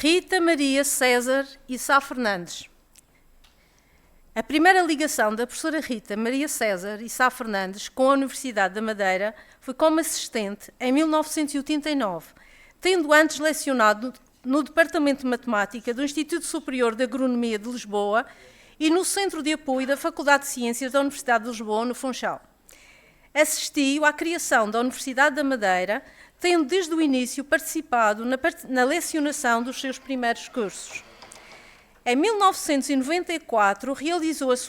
Rita Maria César e Sá Fernandes. A primeira ligação da professora Rita Maria César e Sá Fernandes com a Universidade da Madeira foi como assistente em 1989, tendo antes lecionado no Departamento de Matemática do Instituto Superior de Agronomia de Lisboa e no Centro de Apoio da Faculdade de Ciências da Universidade de Lisboa, no Funchal. Assistiu à criação da Universidade da Madeira, tendo desde o início participado na lecionação dos seus primeiros cursos. Em 1994, realizou as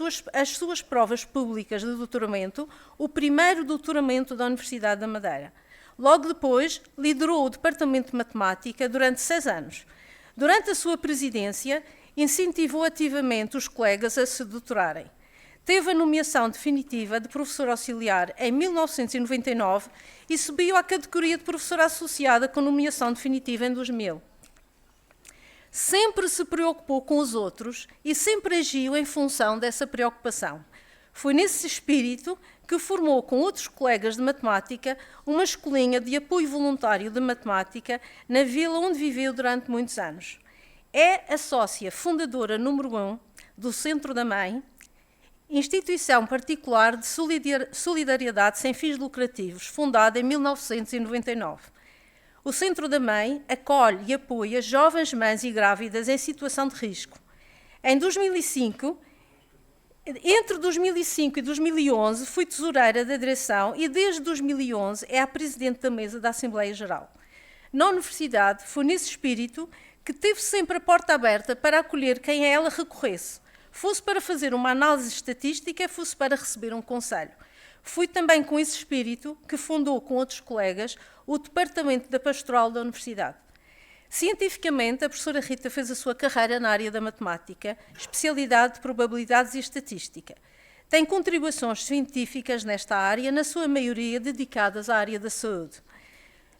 suas provas públicas de doutoramento, o primeiro doutoramento da Universidade da Madeira. Logo depois, liderou o Departamento de Matemática durante 6 anos. Durante a sua presidência, incentivou ativamente os colegas a se doutorarem. Teve a nomeação definitiva de professor auxiliar em 1999 e subiu à categoria de professor associada com nomeação definitiva em 2000. Sempre se preocupou com os outros e sempre agiu em função dessa preocupação. Foi nesse espírito que formou com outros colegas de matemática uma escolinha de apoio voluntário de matemática na vila onde viveu durante muitos anos. É a sócia fundadora número 1 do Centro da Mãe, instituição particular de solidariedade sem fins lucrativos, fundada em 1999. O Centro da Mãe acolhe e apoia jovens mães e grávidas em situação de risco. Entre 2005 e 2011, fui tesoureira da direção e, desde 2011, é a presidente da mesa da Assembleia Geral. Na universidade, foi nesse espírito que teve sempre a porta aberta para acolher quem a ela recorresse, fosse para fazer uma análise estatística, fosse para receber um conselho. Foi também com esse espírito que fundou, com outros colegas, o Departamento da Pastoral da Universidade. Cientificamente, a professora Rita fez a sua carreira na área da matemática, especialidade de probabilidades e estatística. Tem contribuições científicas nesta área, na sua maioria dedicadas à área da saúde.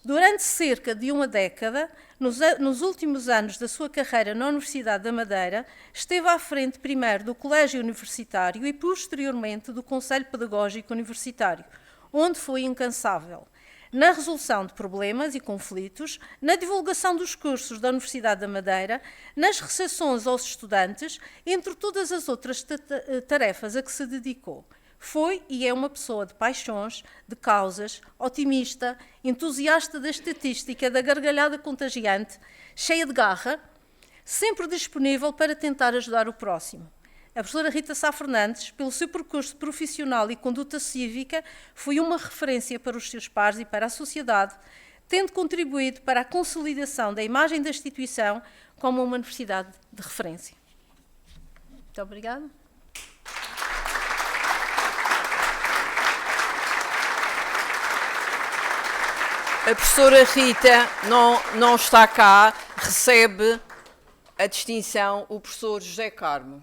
Durante cerca de uma década, nos últimos anos da sua carreira na Universidade da Madeira, esteve à frente primeiro do Colégio Universitário e posteriormente do Conselho Pedagógico Universitário, onde foi incansável na resolução de problemas e conflitos, na divulgação dos cursos da Universidade da Madeira, nas recepções aos estudantes, entre todas as outras tarefas a que se dedicou. Foi e é uma pessoa de paixões, de causas, otimista, entusiasta da estatística, da gargalhada contagiante, cheia de garra, sempre disponível para tentar ajudar o próximo. A professora Rita Sá Fernandes, pelo seu percurso profissional e conduta cívica, foi uma referência para os seus pares e para a sociedade, tendo contribuído para a consolidação da imagem da instituição como uma universidade de referência. Muito obrigada. A professora Rita não está cá, recebe a distinção o professor José Carmo.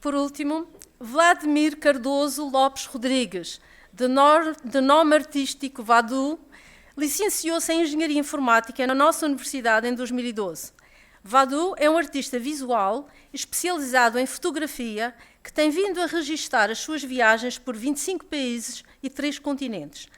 Por último, Vladimir Cardoso Lopes Rodrigues, de nome artístico Vadu, licenciou-se em Engenharia Informática na nossa universidade em 2012. Vadu é um artista visual especializado em fotografia que tem vindo a registar as suas viagens por 25 países e 3 continentes.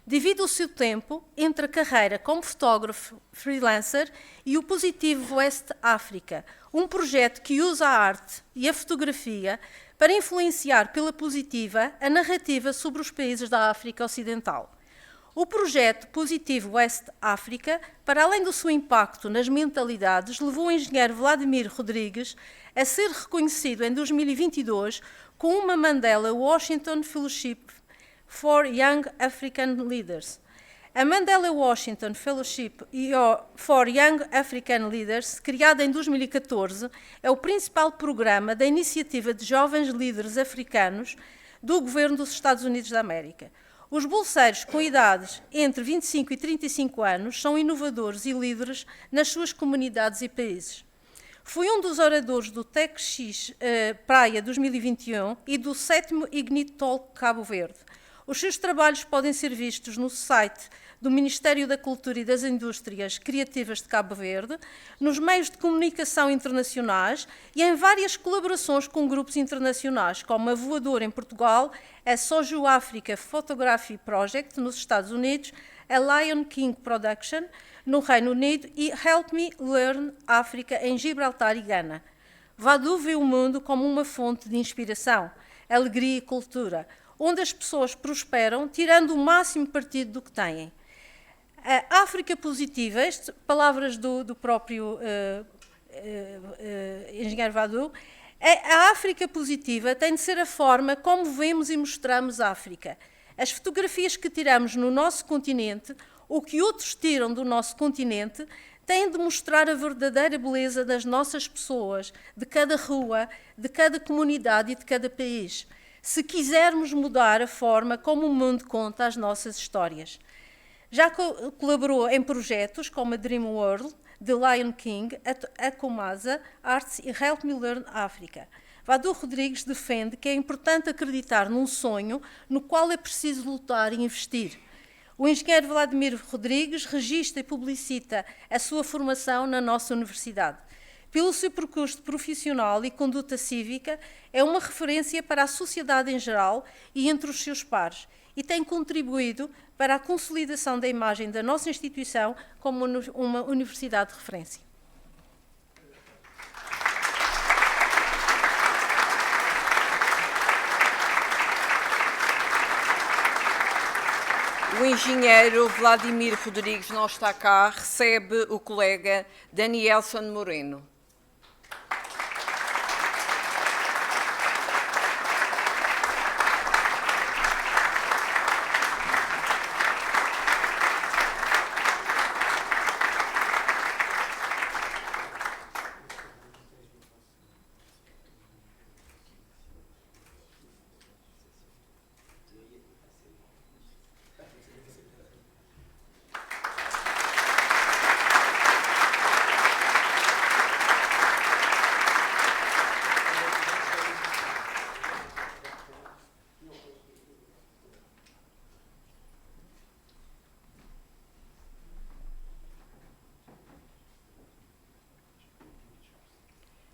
Divide o seu tempo entre a carreira como fotógrafo freelancer e o Positivo West África, um projeto que usa a arte e a fotografia para influenciar pela positiva a narrativa sobre os países da África Ocidental. O projeto Positivo West África, para além do seu impacto nas mentalidades, levou o engenheiro Vladimir Rodrigues a ser reconhecido em 2022 com uma Mandela Washington Fellowship for Young African Leaders. A Mandela Washington Fellowship for Young African Leaders, criada em 2014, é o principal programa da iniciativa de jovens líderes africanos do governo dos Estados Unidos da América. Os bolseiros com idades entre 25 e 35 anos são inovadores e líderes nas suas comunidades e países. Foi um dos oradores do TechX Praia 2021 e do 7º Ignite Talk Cabo Verde. Os seus trabalhos podem ser vistos no site do Ministério da Cultura e das Indústrias Criativas de Cabo Verde, nos meios de comunicação internacionais e em várias colaborações com grupos internacionais, como a Voador em Portugal, a Soju Africa Photography Project nos Estados Unidos, a Lion King Production no Reino Unido e Help Me Learn Africa em Gibraltar e Gana. Vadou vê o mundo como uma fonte de inspiração, alegria e cultura, onde as pessoas prosperam, tirando o máximo partido do que têm. A África positiva, palavras do próprio engenheiro Vadou, a África positiva tem de ser a forma como vemos e mostramos a África. As fotografias que tiramos no nosso continente, ou que outros tiram do nosso continente, têm de mostrar a verdadeira beleza das nossas pessoas, de cada rua, de cada comunidade e de cada país, se quisermos mudar a forma como o mundo conta as nossas histórias. Já colaborou em projetos como a Dream World, The Lion King, a Comasa Arts e Help Me Learn Africa. Vadou Rodrigues defende que é importante acreditar num sonho no qual é preciso lutar e investir. O engenheiro Vladimir Rodrigues registra e publicita a sua formação na nossa universidade. Pelo seu percurso profissional e conduta cívica, é uma referência para a sociedade em geral e entre os seus pares, e tem contribuído para a consolidação da imagem da nossa instituição como uma universidade de referência. O engenheiro Vladimir Rodrigues não está cá, recebe o colega Danielson Moreno.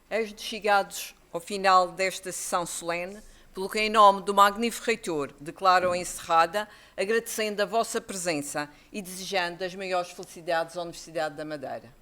Eis de chegados ao final desta sessão solene, pelo que, em nome do magnífico reitor, declaro encerrada, agradecendo a vossa presença e desejando as maiores felicidades à Universidade da Madeira.